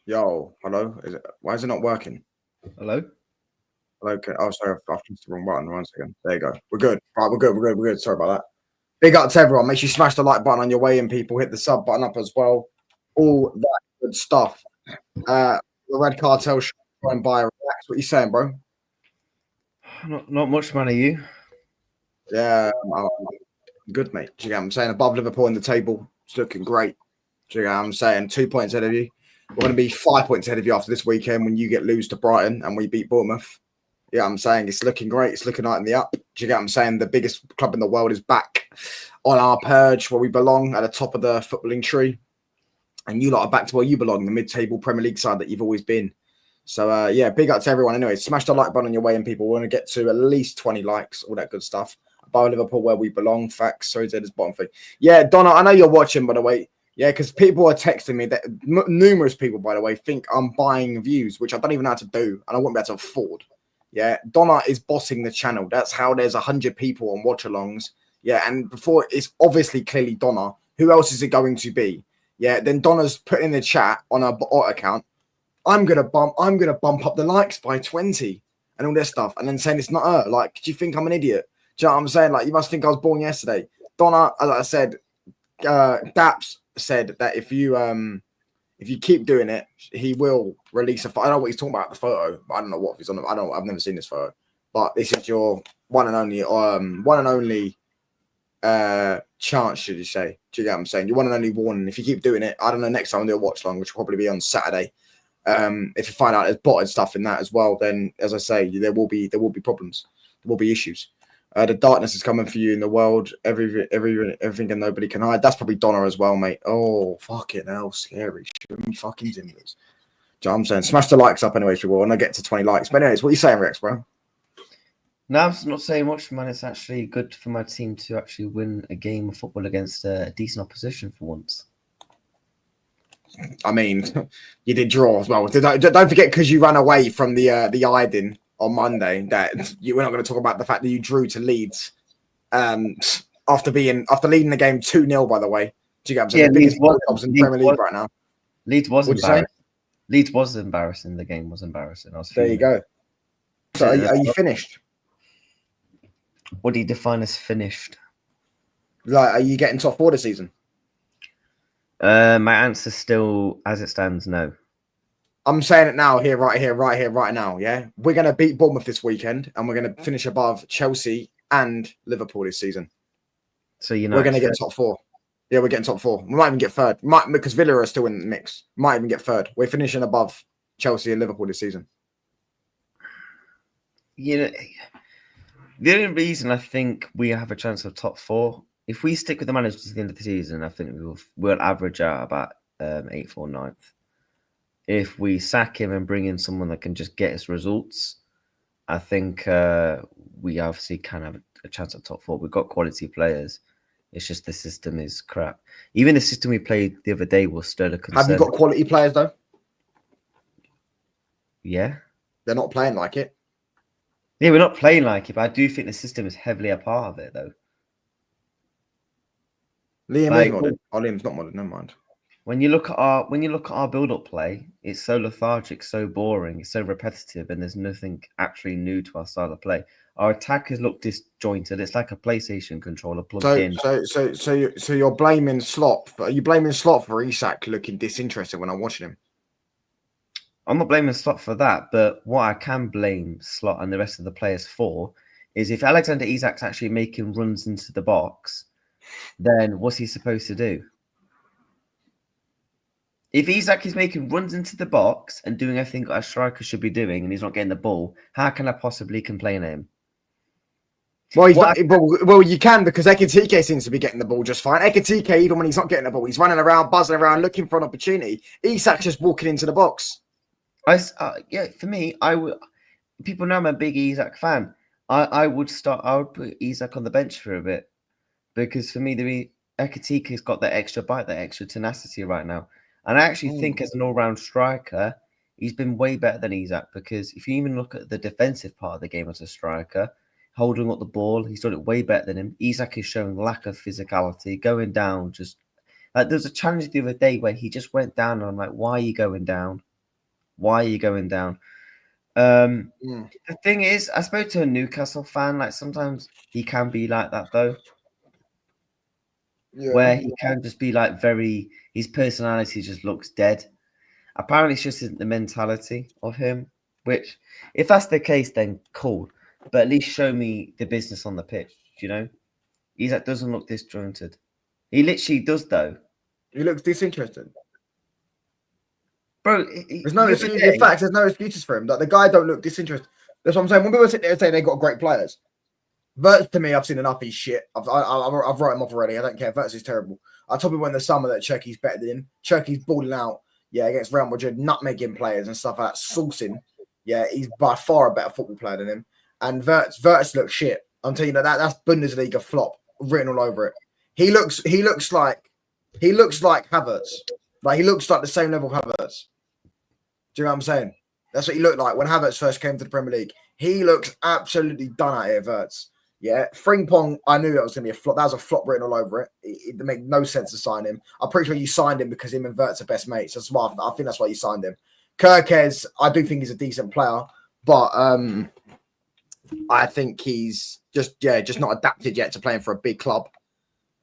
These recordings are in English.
Yo, hello. Why is it not working? Hello? Hello. Oh, sorry, I've pressed the wrong button. 1 second. There you go. We're good. Right, we're good. We're good. We're good. Sorry about that. Big up to everyone. Make sure you smash the like button on your way in, people. Hit the sub button up as well. All that good stuff. The Red Cartel show and buy. Relax. What you saying, bro? Not much, man. Are you? Yeah, I'm good, mate. Do you get what I'm saying? Above Liverpool in the table. It's looking great. Do you get what I'm saying? 2 points ahead of you. We're going to be 5 points ahead of you after this weekend when you lose to Brighton and we beat Bournemouth. Yeah, I'm saying it's looking great. It's looking right in the up. Do you get what I'm saying? The biggest club in the world is back on our purge where we belong at the top of the footballing tree. And you lot are back to where you belong, the mid-table Premier League side that you've always been. So, yeah, big up to everyone. Anyway, smash the like button on your way in, people. We want to get to at least 20 likes, all that good stuff. By Liverpool, where we belong. Facts. Sorry, Zed, this bottom thing. Yeah, Donna, I know you're watching, by the way. Yeah, because people are texting me that numerous people, by the way, think I'm buying views, which I don't even know how to do, and I won't be able to afford. Yeah, Donna is bossing the channel. That's how there's 100 people on watch-alongs. Yeah, and before it's obviously clearly Donna. Who else is it going to be? Yeah, then Donna's put in the chat on her bot account. I'm gonna bump up the likes by 20 and all this stuff, and then saying it's not her. Like, do you think I'm an idiot? Do you know what I'm saying? Like, you must think I was born yesterday. Donna, as I said, Daps said that if you keep doing it, he will release a photo. I don't know what he's talking about, the photo, but I don't know what he's on. I've never seen this photo. But this is your one and only chance, should you say? Do you get what I'm saying? Your one and only warning. If you keep doing it, I don't know, next time I'll do a watch long, which will probably be on Saturday. If you find out there's botted stuff in that as well, then as I say, there will be problems. There will be issues. The darkness is coming for you in the world. Everything and nobody can hide. That's probably Donna as well, mate. Oh, fucking hell, scary. Shoot me fucking timbers. Do you know what I'm saying? Smash the likes up anyways, people. When I get to 20 likes. But anyways, what are you saying, Rex, bro? No, I'm not saying much, man. It's actually good for my team to actually win a game of football against a decent opposition for once. I mean, you did draw as well. Don't forget, because you ran away from the Iden on Monday, that you were not going to talk about the fact that you drew to Leeds after leading the game 2-0, by the way. Do you get what I'm saying? Yeah, the biggest clubs in Premier League right now. Leeds was embarrassing. Leeds was embarrassing. The game was embarrassing. There you go. So are you finished? What do you define as finished? Like, are you getting top 4 this season? My answer still, as it stands, no. I'm saying it now, right now. Yeah, we're going to beat Bournemouth this weekend, and we're going to finish above Chelsea and Liverpool this season. So we're going to get top 4. Yeah, we're getting top 4. We might even get third. Because Villa are still in the mix. Might even get third. We're finishing above Chelsea and Liverpool this season. You know, the only reason I think we have a chance of top 4, if we stick with the manager to the end of the season, I think we'll average out about 8th or 9th. If we sack him and bring in someone that can just get us results, I think we obviously can have a chance at top 4. We've got quality players. It's just the system is crap. Even the system we played the other day was still a concern. Have you got quality players, though? Yeah. They're not playing like it. Yeah, we're not playing like it, but I do think the system is heavily a part of it, though. Liam is modern. Oh, Liam's not modern. Never mind. When you look at our build-up play, it's so lethargic, so boring, it's so repetitive, and there's nothing actually new to our style of play. Our attackers look disjointed. It's like a PlayStation controller plugged in. So you're blaming Slot. Are you blaming Slot for Isak looking disinterested when I'm watching him? I'm not blaming Slot for that, but what I can blame Slot and the rest of the players for is if Alexander Isak's actually making runs into the box, then what's he supposed to do? If Isak is making runs into the box and doing everything a striker should be doing and he's not getting the ball, how can I possibly complain at him? Well, you can, because Ekitike seems to be getting the ball just fine. Ekitike, even when he's not getting the ball, he's running around, buzzing around, looking for an opportunity. Isak's just walking into the box. For me, I would. People know I'm a big Isak fan. I would put Isak on the bench for a bit, because for me, Ekitike's got that extra bite, that extra tenacity right now. And I actually think as an all-round striker, he's been way better than Isak, because if you even look at the defensive part of the game as a striker, holding up the ball, he's done it way better than him. Isak is showing lack of physicality, going down. Just like there was a challenge the other day where he just went down, and I'm like, why are you going down? Why are you going down? Mm. The thing is, I spoke to a Newcastle fan. Like sometimes he can be like that though, where he can just be like his personality just looks dead. Apparently, it's just the mentality of him. Which, if that's the case, then cool. But at least show me the business on the pitch. You know, he's like doesn't look disjointed. He literally does though. He looks disinterested. Bro, There's no excuse. In fact, there's no excuses for him. Like the guy don't look disinterested. That's what I'm saying. When people sit there and say they got great players, Verts to me, I've seen enough. He's shit. I've wrote him off already. I don't care. Verts is terrible. I told people in the summer that Cherky's better than him. Cherky's balling out. Yeah, against Real Madrid, nutmegging players and stuff like that. Saucing. Yeah, he's by far a better football player than him. And Verts looks shit. I'm telling you that's Bundesliga flop written all over it. He looks like Havertz. Like he looks like the same level of Havertz. Do you know what I'm saying? That's what he looked like when Havertz first came to the Premier League. He looks absolutely done out here, Verts. Yeah, Frimpong, I knew that was going to be a flop. That was a flop written all over it. It made no sense to sign him. I'm pretty sure you signed him because him and Verts are best mates. That's why I think that's why you signed him. Kirkes, I do think he's a decent player, but I think he's just not adapted yet to playing for a big club.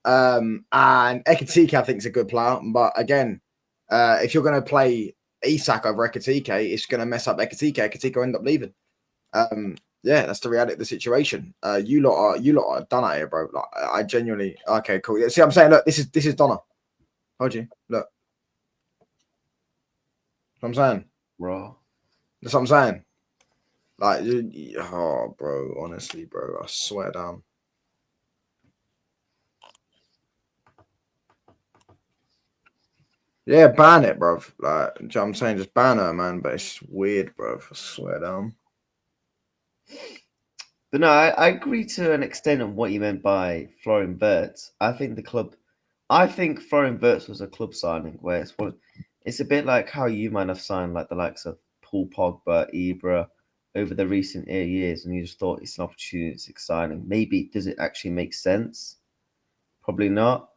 And Ekitike, I think, is a good player, but again, if you're going to play Isak over Ekitike, it's going to mess up Ekitike. Ekitike will end up leaving. Yeah, that's the reality of the situation. You lot are done out here, bro. Like, I genuinely okay, cool. See, I'm saying, look, this is Donna. Hold you, look. That's what I'm saying, raw. That's what I'm saying. Like, oh, bro, honestly, bro, I swear down. Yeah, ban it, bro. Like, you know what I'm saying, just ban her, man. But it's weird, bro. I swear down. But no, I agree to an extent on what you meant by Florian Wirtz. I think Florian Wirtz was a club signing where it's a bit like how you might have signed like the likes of Paul Pogba, Ibra over the recent years, and you just thought it's an opportunistic signing. Maybe does it actually make sense? Probably not.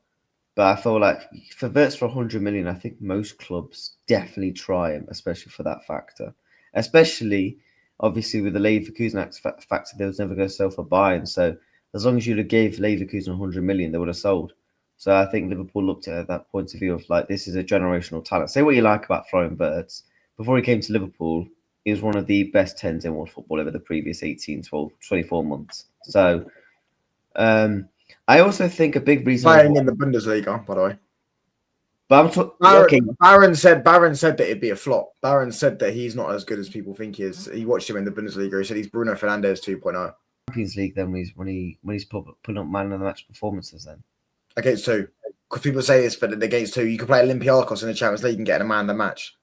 But I feel like for Wirtz for 100 million, I think most clubs definitely try him, especially for that factor. Especially, obviously, with the Leverkusen factor, they was never going to sell for Bayern. So as long as you'd have gave Leverkusen 100 million, they would have sold. So I think Liverpool looked at that point of view of like, this is a generational talent. Say what you like about Florian Wirtz. Before he came to Liverpool, he was one of the best 10s in world football over the previous 18, 12, 24 months. So I also think a big reason playing in the Bundesliga, by the way. But Baron said that it'd be a flop. Baron said that he's not as good as people think he is. He watched him in the Bundesliga. He said he's Bruno Fernandes 2.0. Champions League. Then when he's putting up man of the match performances. Then against two, because people say this, but against two, you can play Olympiacos in the Champions League and get a man of the match.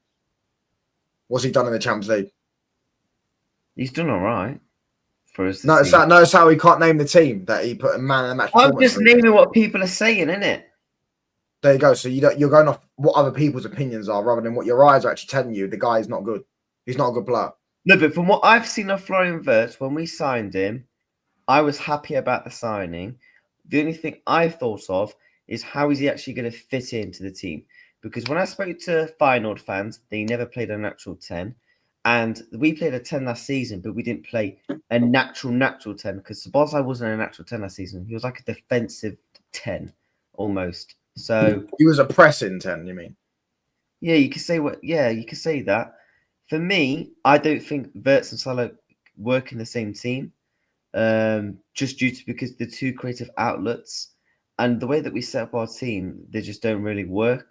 What's he done in the Champions League? He's done all right. Notice how he can't name the team that he put a man of the match. I'm just naming what people are saying, innit? There you go. So you're going off what other people's opinions are rather than what your eyes are actually telling you. The guy is not good. He's not a good player. No, but from what I've seen of Florian Wirtz, when we signed him, I was happy about the signing. The only thing I thought of is how is he actually going to fit into the team? Because when I spoke to Feyenoord fans, they never played a natural 10. And we played a 10 last season, but we didn't play a natural 10 because Szoboszlai wasn't a natural 10 last season. He was like a defensive 10 almost. So he was a pressing 10, you mean? Yeah, you could say you could say that. For me, I don't think Wirtz and Salah work in the same team. Just because the two creative outlets and the way that we set up our team, they just don't really work.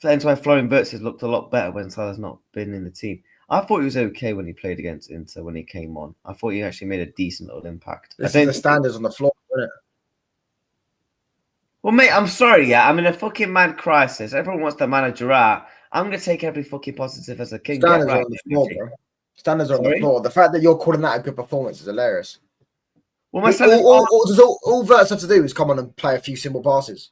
That's why Florian Wirtz has looked a lot better when Salah's not been in the team. I thought he was okay when he played against Inter when he came on. I thought he actually made a decent little impact. This is the standards on the floor, isn't it? Well, mate, I'm sorry, yeah. I'm in a fucking mad crisis. Everyone wants the manager out. I'm going to take every fucking positive as a king. Standards are on the floor, bro. Standards are on the floor. The fact that you're calling that a good performance is hilarious. Well, all Wirtz have to do is come on and play a few simple passes.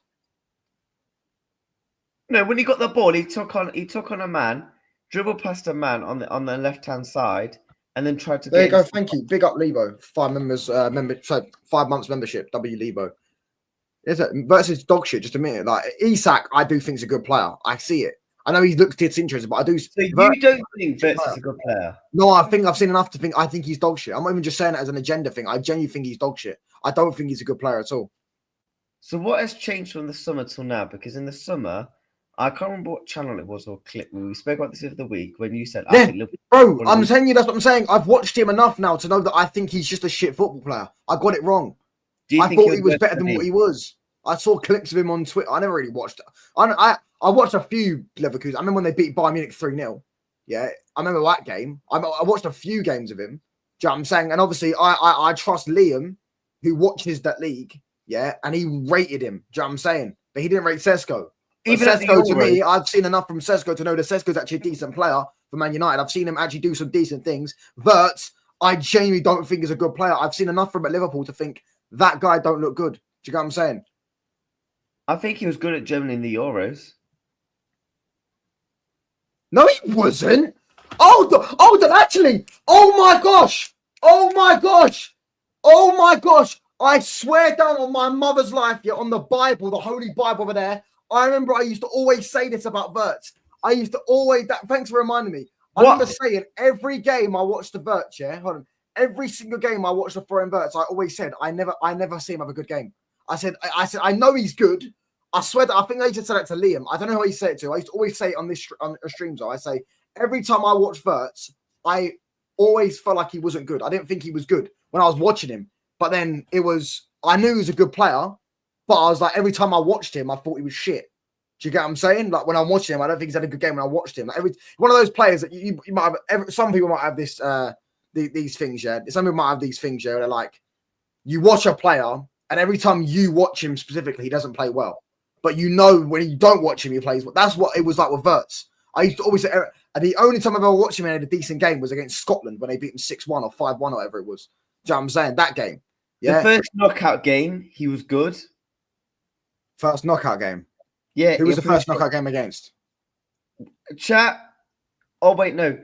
No, when he got the ball, he took on a man, dribbled past a man on the left hand side, and then tried to. There you go. Thank you. Big up Lebo. 5 months membership. W Lebo. Wirtz is dog shit. Just admit it. Like Isak, I do think is a good player. I see it. I know he looks disinterested, but I do. So you don't think Wirtz is a good player? No, I think I've seen enough to think. I think he's dog shit. I'm not even just saying it as an agenda thing. I genuinely think he's dog shit. I don't think he's a good player at all. So what has changed from the summer till now? Because in the summer, I can't remember what channel it was or clip. We spoke about this the other week when you said, yeah, bro, I'm telling you, that's what I'm saying. I've watched him enough now to know that I think he's just a shit football player. I got it wrong. I thought he was better than what he was. I saw clips of him on Twitter. I never really watched it. I watched a few Leverkusen. I remember when they beat Bayern Munich 3-0. Yeah, I remember that game. I watched a few games of him. Do you know what I'm saying? And obviously, I trust Liam, who watches that league. Yeah, and he rated him. Do you know what I'm saying? But he didn't rate Sesko. Even Sesko, to me, I've seen enough from Sesko to know that Sesko's actually a decent player for Man United. I've seen him actually do some decent things. But I genuinely don't think he's a good player. I've seen enough from at Liverpool to think that guy don't look good. Do you get what I'm saying? I think he was good at Germany in the Euros. No, he wasn't. Oh, actually. Oh my gosh. Oh my gosh. Oh my gosh. I swear down on my mother's life, yeah, on the Bible, the Holy Bible over there. I remember I used to always say this about Wirtz. I used to always thanks for reminding me. I remember saying every game I watched the Wirtz, yeah. Hold on. Every single game I watched the foreign Wirtz, I always said I never see him have a good game. I said I know he's good. I swear that I think I used to say that to Liam. I don't know who he said it to. I used to always say it on this streams. I say every time I watch Wirtz, I always felt like he wasn't good. I didn't think he was good when I was watching him. But then I knew he was a good player. But I was like, every time I watched him, I thought he was shit. Do you get what I'm saying? Like when I'm watching him, I don't think he's had a good game when I watched him. Like one of those players that you might have. Some people might have this these things. Yeah, some people might have these things. Yeah, they're like you watch a player, and every time you watch him specifically, he doesn't play well. But you know when you don't watch him, he plays well. That's what it was like with Wirtz. I used to always say, and the only time I've ever watched him in a decent game was against Scotland when they beat him 6-1 or 5-1 or whatever it was. Do you know what I'm saying? That game. Yeah. The first knockout game, he was good. First knockout game. Yeah. Who was the first knockout game against? Chat. Oh wait, no.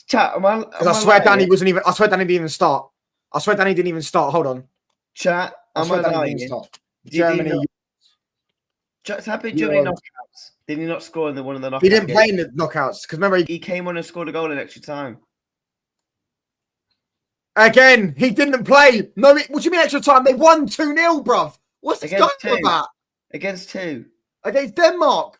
Chat. Because I swear Danny wasn't even. I swear Danny didn't even start. I swear Danny didn't even start. Hold on. Chat. I swear Danny didn't even start. Germany. Chat's happened Germany knockouts. Did he not score in one of the knockouts? He didn't play in the knockouts because remember he came on and scored a goal in extra time. Again, he didn't play. No, what do you mean extra time? They won 2-0, bruv. What's this going on about? Against who? Against Denmark.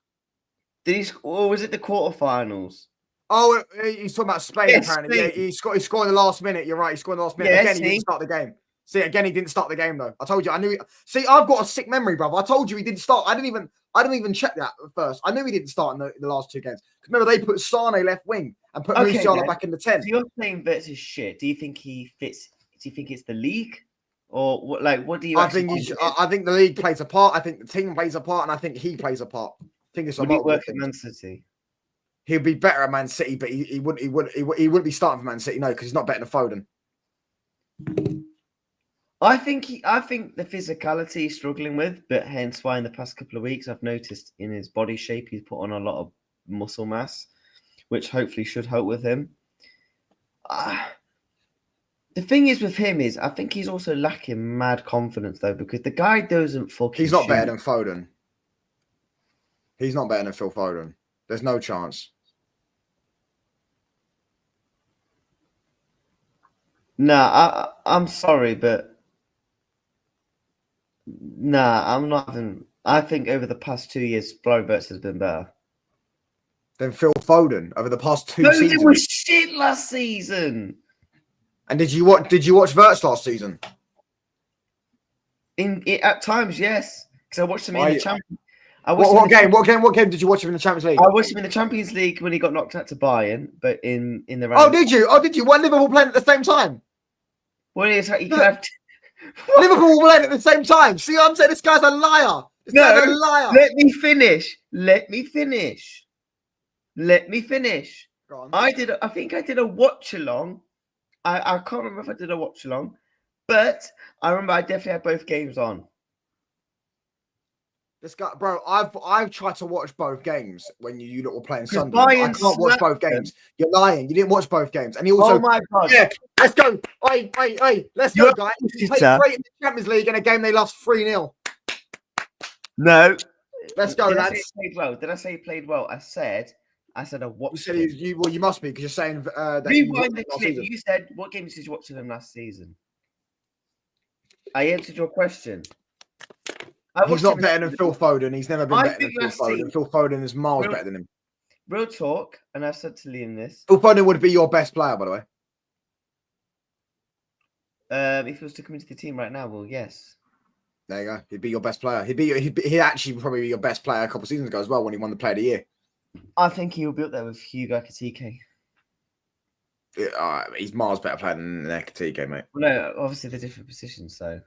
Did he? Or was it the quarterfinals? Oh, he's talking about Spain, apparently. Yeah, he scored in the last minute. You're right. He scored in the last minute. Again, he didn't start the game. See, again, he didn't start the game, though. I told you. I knew. See, I've got a sick memory, brother. I told you he didn't start. I didn't even check that at first. I knew he didn't start in the last two games. Because remember, they put Sane left wing and put Musiala back in the 10. So you're saying Wirtz is shit. Do you think he fits? Do you think it's the league? Or what? Like, what do you? I think the league plays a part. I think the team plays a part, and I think he plays a part. I think it's a lot. Would he work at Man City? He'd be better at Man City, but he wouldn't be starting for Man City. No, because he's not better than Foden. I think the physicality he's struggling with, but hence why in the past couple of weeks I've noticed in his body shape he's put on a lot of muscle mass, which hopefully should help with him. The thing is with him is I think he's also lacking mad confidence though, because the guy doesn't fucking. He's not better than Foden. He's not better than Phil Foden. There's no chance. Nah, I'm sorry, but nah, I'm not even. I think over the past 2 years, Florian Wirtz has been better than Phil Foden over the past two seasons. Foden was shit last season. And did you watch Wirtz last season? At times, yes, because I watched him in the Champions. What game did you watch him in the Champions League? I watched him in the Champions League when he got knocked out to Bayern, but in the round. Oh, did you? Were Liverpool playing at the same time? Well, he could have. Liverpool were playing at the same time. See what I'm saying? This guy's a liar. This guy's a liar. Let me finish. Go on. I think I did a watch along. I can't remember if I did a watch along, but I remember I definitely had both games on. This guy, bro, I've tried to watch both games when you lot were playing Sunday. I can't watch both games. You're lying. You didn't watch both games. And he also, oh my God. Yeah, let's go. Hey, let's go, guys. He played great in the Champions League in a game they lost 3-0. No. Let's go, lads. Did I say he played well? I said I said I watched. You said you must be, because you're saying that Rewind the clip. You said, what games did you watch of him last season? I answered your question. He's not better than Phil Foden. He's never been better than Phil Foden. Phil Foden is miles better than him. Real talk, and I've said to Liam this. Phil Foden would be your best player, by the way. If he was to come into the team right now, well, yes. There you go. He'd be your best player. He'd actually probably be your best player a couple of seasons ago as well, when he won the Player of the Year. I think he'll be up there with Hugo Ekitike. Yeah, he's miles better player than Ekitike, mate. Well, no, obviously they're different positions, so.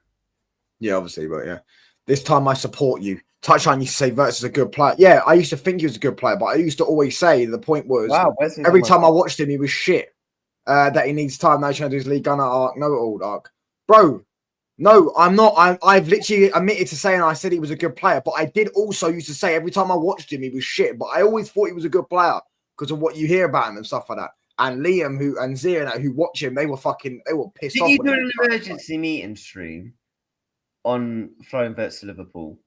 Yeah, obviously, but yeah. This time I support you. Touchline used to say Wirtz is a good player. Yeah, I used to think he was a good player, but I used to always say the point was, every time I watched him, he was shit. That he needs time. Now he's trying to do his League Gunner arc, know-it-all arc. Bro, no, I'm not. I've literally admitted to saying I said he was a good player, but I did also used to say every time I watched him, he was shit. But I always thought he was a good player because of what you hear about him and stuff like that. And Liam, and Zia, who watch him, they were pissed off. Did you do an emergency meeting stream on flying Wirtz to Liverpool?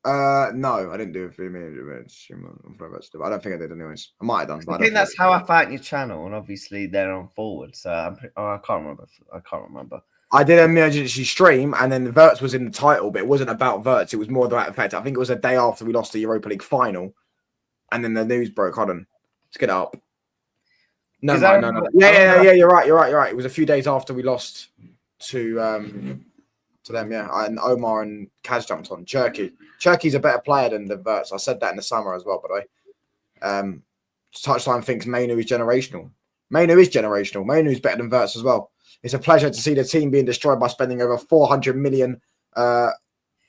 No, I didn't do it for me. I don't think I did anyways. I might have done. I think that's how I found your channel, and obviously they're on forward. So I can't remember. I did an emergency stream, and then the Wirtz was in the title, but it wasn't about Wirtz. It was more about the fact. I think it was a day after we lost the Europa League final, and then the news broke. Hold on, let's get it up. No. Yeah. You're right. It was a few days after we lost to them, yeah. And Omar and Kaz jumped on. Cherky's a better player than the Wirtz. I said that in the summer as well, by the way. Touchline thinks Mainu is generational. Mainu is generational. Mainu is better than Wirtz as well. It's a pleasure to see the team being destroyed by spending over 400 million,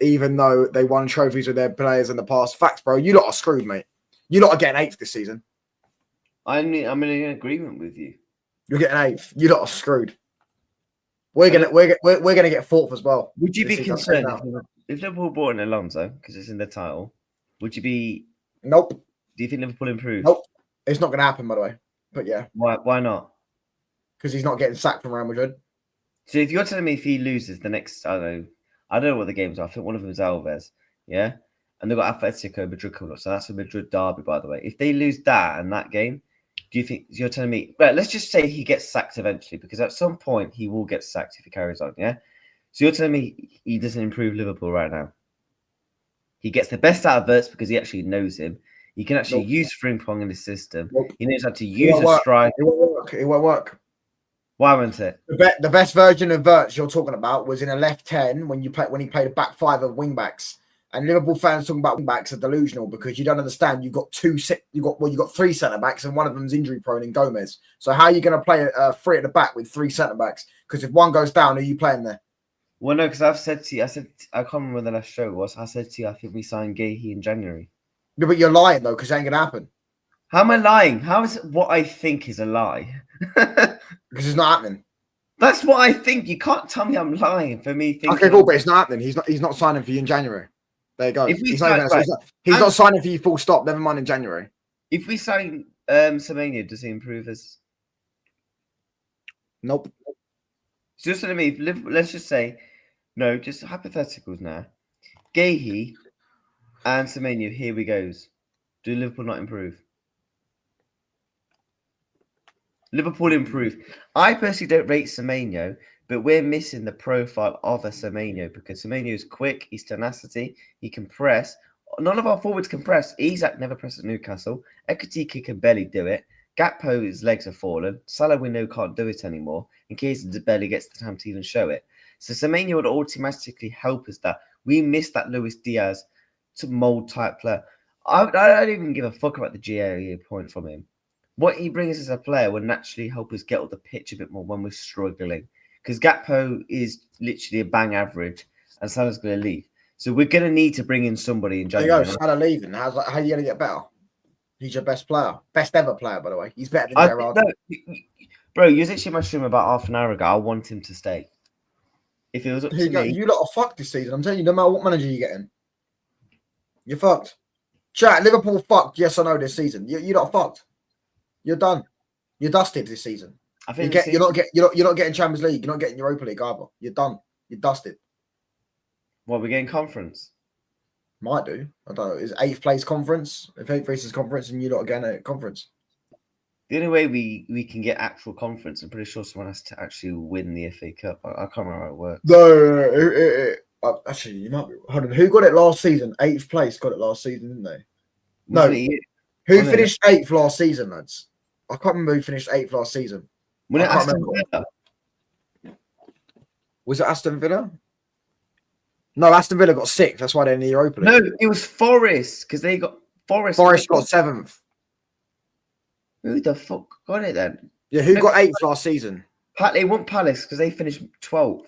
even though they won trophies with their players in the past. Facts, bro. You lot are screwed, mate. You lot are getting 8th this season. I'm in agreement with you. You're getting 8th. You lot are screwed. We're gonna get 4th as well. Would you be concerned if Liverpool bought in Alonso because it's in the title? Would you be? Nope. Do you think Liverpool improves? Nope. It's not going to happen, by the way. But yeah. Why not? Because he's not getting sacked from Real Madrid. So if you're telling me if he loses the next, I don't know what the games are. I think one of them is Alves, yeah, and they've got Atletico Madrid coming up, so that's a Madrid derby, by the way. If they lose that and that game, do you think you're telling me? Right, let's just say he gets sacked eventually, because at some point he will get sacked if he carries on, yeah. So you're telling me he doesn't improve Liverpool right now? He gets the best out of Wirtz because he actually knows him. He can actually use Frimpong in the system. He knows how to use a strike. It won't work. It won't work. Why won't it? The best version of Wirtz you're talking about was in a left 10 when he played a back 5 of wing backs. And Liverpool fans talking about wing backs are delusional because you don't understand. You got 3 centre backs and one of them's injury prone in Gomez. So how are you going to play 3 at the back with 3 centre backs? Because if one goes down, who are you playing there? Well, no, because I've said to you, I can't remember when the last show was. I said to you, I think we signed Gahey in January. No, but you're lying though, because it ain't gonna happen. How am I lying? How is it what I think is a lie? Because it's not happening. That's what I think. You can't tell me I'm lying for me thinking. Okay, cool, but it's not happening. He's not signing for you in January. There you go. He's not signing for you full stop. Never mind in January. If we sign Semenyo, does he improve us? Nope. Just to me, let's just say, no, just hypotheticals now. Gahey and Semenyo, here we goes. Do Liverpool not improve? Liverpool improve. I personally don't rate Semenyo, but we're missing the profile of a Semenyo because Semenyo is quick, he's tenacity, he can press. None of our forwards can press. Isak never pressed at Newcastle. Ekitike can barely do it. Gakpo's legs have fallen. Salah we know can't do it anymore. In case he barely gets the time to even show it. So Semenyo would automatically help us that. We miss that Luis Diaz to mold type player. I don't even give a fuck about the GAA point from him. What he brings as a player would naturally help us get on the pitch a bit more when we're struggling. Because Gakpo is literally a bang average and Salah's going to leave. So we're going to need to bring in somebody in January. There you go, Salah leaving. How are you going to get better? He's your best player. Best ever player, by the way. He's better than Gerrard. Bro, you was actually my stream about half an hour ago. I want him to stay. If it was up to me... You lot are fucked this season. I'm telling you, no matter what manager you get in. You're fucked. Chat, Liverpool fucked, yes or no, this season. You're not fucked. You're done. You're dusted this season. You're not getting Champions League. You're not getting Europa League either. You're done. You're dusted. What, we're getting conference? Might do. I don't know. Is 8th place conference? If 8th place is conference and you lot again at conference. The only way we can get actual conference, I'm pretty sure someone has to actually win the FA Cup. I can't remember how it works. No. Actually, you might be. Hold on. Who got it last season? 8th place got it last season, didn't they? No. Who finished 8th last season, lads? I can't remember who finished 8th last season. Was it Aston Villa? Was it Aston Villa? No, Aston Villa got 6th. That's why they're in the Europa League. No, it was Forest because they got Forest. Forest got 7th. Who the fuck got it then? Yeah, who got 8th last season? They won Palace because they finished 12th.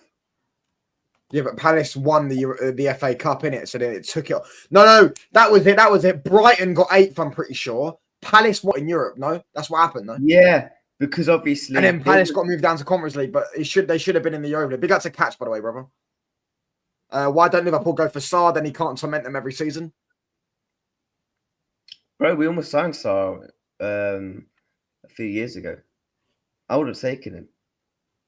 Yeah, but Palace won the FA Cup in it, so then it took it. No, that was it. That was it. Brighton got 8th. I'm pretty sure. Palace won in Europe. No, that's what happened. No. Yeah, because obviously, and then Palace got moved down to Conference League, but they should have been in the Europa League. Big up to Catch, by the way, brother. Why don't Liverpool go for Sarr? Then he can't torment them every season. Bro, we almost signed Sarr a few years ago. I would have taken him.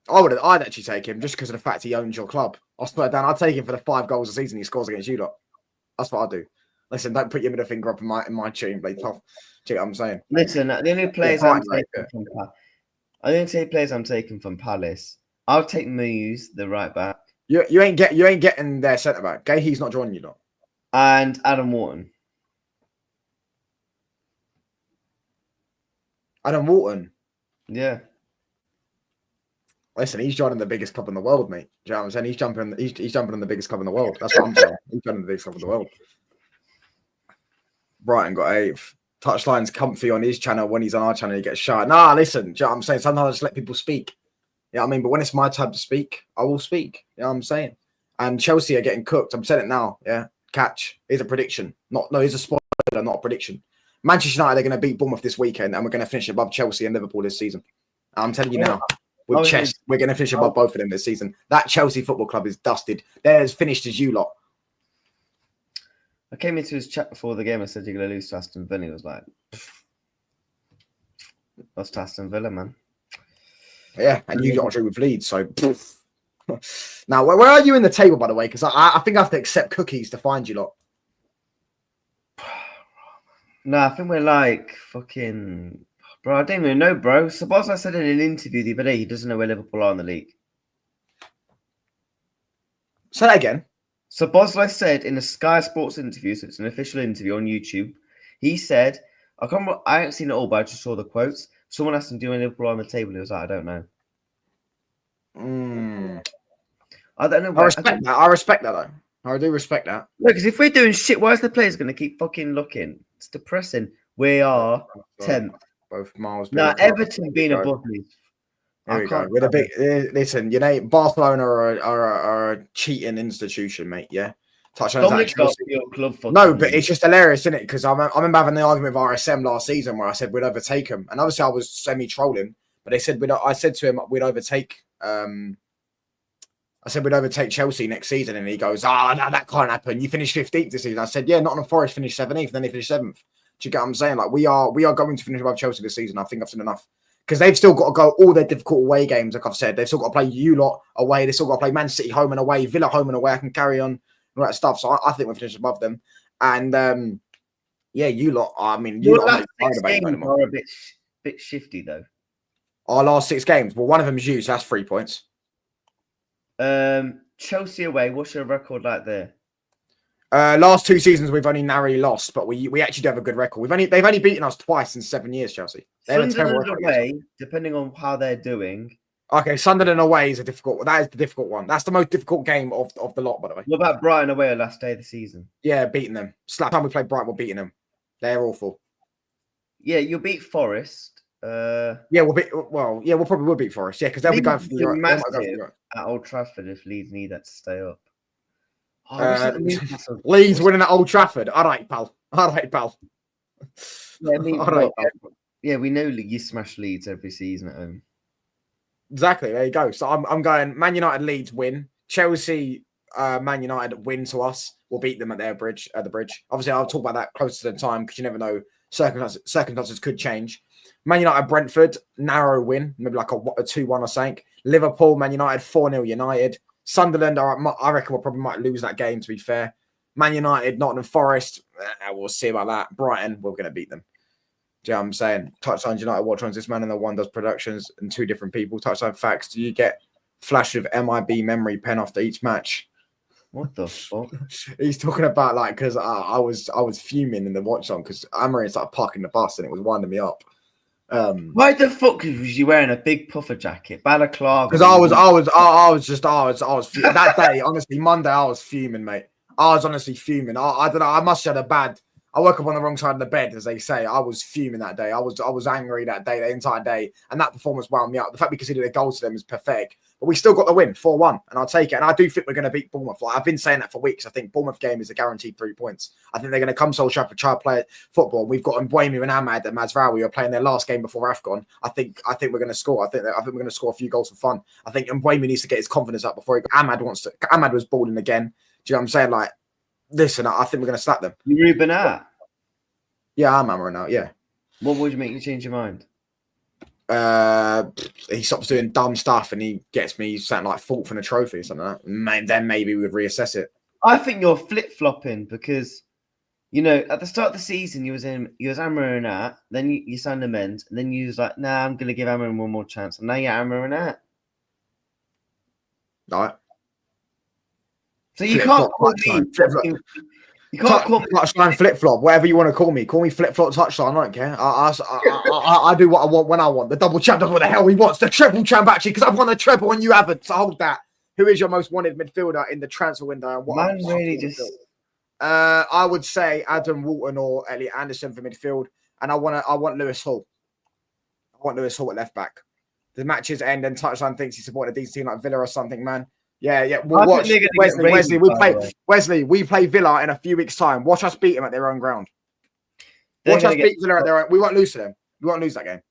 I'd actually take him just because of the fact he owns your club. I'll put it down. I'd take him for the 5 goals a season he scores against you lot. That's what I do. Listen, don't put your middle finger up in my tune, blade. Do you know what I'm saying? Listen, the only players I'm taking from Palace, I'll take Muse, the right back. You ain't getting their centre back. Gahey's not joining you lot. And Adam Wharton. Adam Wharton. Yeah. Listen, he's joining the biggest club in the world, mate. Do you know what I'm saying? He's jumping on the biggest club in the world. That's what I'm saying. He's joining the biggest club in the world. Brighton got 8th. Touchline's comfy on his channel. When he's on our channel, he gets shot. Nah, listen. Do you know what I'm saying? Sometimes I just let people speak. You know what I mean? But when it's my time to speak, I will speak. You know what I'm saying? And Chelsea are getting cooked. I'm saying it now. Yeah. Catch. Here's a prediction. Here's a spoiler, not a prediction. Manchester United are going to beat Bournemouth this weekend, and we're going to finish above Chelsea and Liverpool this season. I'm telling you now. With chest, we're going to finish above both of them this season. That Chelsea Football Club is dusted. They're as finished as you lot. I came into his chat before the game. I said, you're going to lose to Aston Villa. He was like, lost to Aston Villa, man. Yeah, and you got to drew with Leeds. So, now, where are you in the table, by the way? Because I think I have to accept cookies to find you lot. No, I think we're like fucking... Bro, I don't even know, bro. Sabozla said in an interview the other day he doesn't know where Liverpool are in the league. Say that again. Sabozla said in a Sky Sports interview, so it's an official interview on YouTube, he said, I haven't seen it all, but I just saw the quotes. Someone asked him, do you know where Liverpool are on the table? He was like, I don't know. I don't know. I respect that, though. I do respect that. Look, because if we're doing shit, why is the players going to keep fucking looking? It's depressing. We are 10th. Both miles. Now, Everton being above me. There we go. With a big listen, you know, Barcelona are a cheating institution, mate. Yeah. No, but it's just hilarious, isn't it? Because I remember having the argument with RSM last season where I said we'd overtake him, and obviously I was semi-trolling, but they said I said to him we'd overtake. I said we'd overtake Chelsea next season, and he goes, no, that can't happen. You finished 15th this season. I said, yeah, Nottingham Forest finished 17th, then they finished 7th. Do you get what I'm saying? Like we are going to finish above Chelsea this season. I think I've seen enough. Because they've still got to go all their difficult away games, like I've said. They've still got to play you lot away. They've still got to play Man City home and away, Villa home and away. I can carry on all that stuff. So I think we're finished above them. And yeah, you lot. I mean, you lot are a bit shifty though. Our last 6 games. Well, one of them is you, so that's 3 points. Chelsea away. What's your record like there? Last 2 seasons we've only narrowly lost, but we actually do have a good record. They've only beaten us twice in 7 years, Chelsea. Sunderland away, depending on how they're doing. Okay, Sunderland away is a difficult. That is the difficult one. That's the most difficult game of the lot, by the way. What about Brighton away last day of the season? Yeah, beating them. Last time we played Brighton, we're beating them. They're awful. Yeah, you'll beat Forest. Yeah, we'll probably will beat Forest. Yeah, because they'll be going for the Euro. At Old Trafford if Leeds need that to stay up. Leeds winning at Old Trafford. All right, pal. Yeah, we know you smash Leeds every season at home. Exactly. There you go. So I'm going Man United Leeds win. Chelsea Man United win to us. We'll beat them at the bridge. Obviously, I'll talk about that closer to the time because you never know. Circumstances could change. Man United Brentford, narrow win. Maybe like a 2-1 or something. Liverpool, Man United, 4-0 United. Sunderland, I reckon we probably might lose that game, to be fair. Man United, Nottingham Forest, we'll see about that. Brighton, we're going to beat them. Do you know what I'm saying? Touchline United watch on this man and the one does productions and 2 different people. Touchline facts. Do you get flash of MIB memory pen after each match? What the fuck? He's talking about like because I was fuming in the watch on because Amarin started parking the bus and it was winding me up. Why the fuck was you wearing a big puffer jacket, balaclava? Because I was that day. Honestly, Monday I was fuming, mate. I was honestly fuming. I don't know. I must have had a bad. I woke up on the wrong side of the bed, as they say. I was fuming that day. I was angry that day, the entire day, and that performance wound me up. The fact we conceded a goal to them is pathetic, but we still got the win, 4-1, and I'll take it. And I do think we're going to beat Bournemouth. Like I've been saying that for weeks. I think Bournemouth game is a guaranteed 3 points. I think they're going to come Soul Trafford, try to play football. We've got Mbeumo and Ahmad and Mazraoui are playing their last game before AFCON. I think we're going to score. I think we're going to score a few goals for fun. I think Mbeumo needs to get his confidence up before Ahmad was balling again. Do you know what I'm saying? Like, listen, I think we're going to slap them. You Ruben out. Yeah, I'm hammering out, yeah. What would make you change your mind? He stops doing dumb stuff and he gets me something like 4th in a trophy or something like that. Then maybe we would reassess it. I think you're flip-flopping because, you know, at the start of the season, you was hammering out, then you signed amends, and then you was like, nah, I'm going to give Amarin one more chance. And now you're hammering out. All right. So you can't call me... You can't call me touchline flip flop, whatever you want to call me. Call me flip flop touchline. I don't care. I do what I want when I want. The double champ does what the hell he wants. The triple champ actually, because I've won the treble and you haven't. So hold that. Who is your most wanted midfielder in the transfer window? And what? Man, really just. I would say Adam Walton or Elliot Anderson for midfield, and I want Lewis Hall. I want Lewis Hall at left back. The matches end and touchline thinks he's supporting a decent team like Villa or something, man. Yeah. We'll watch Wesley. We play Villa in a few weeks' time. Watch us beat them at their own ground. Watch us beat Villa at their own. We won't lose to them. We won't lose that game.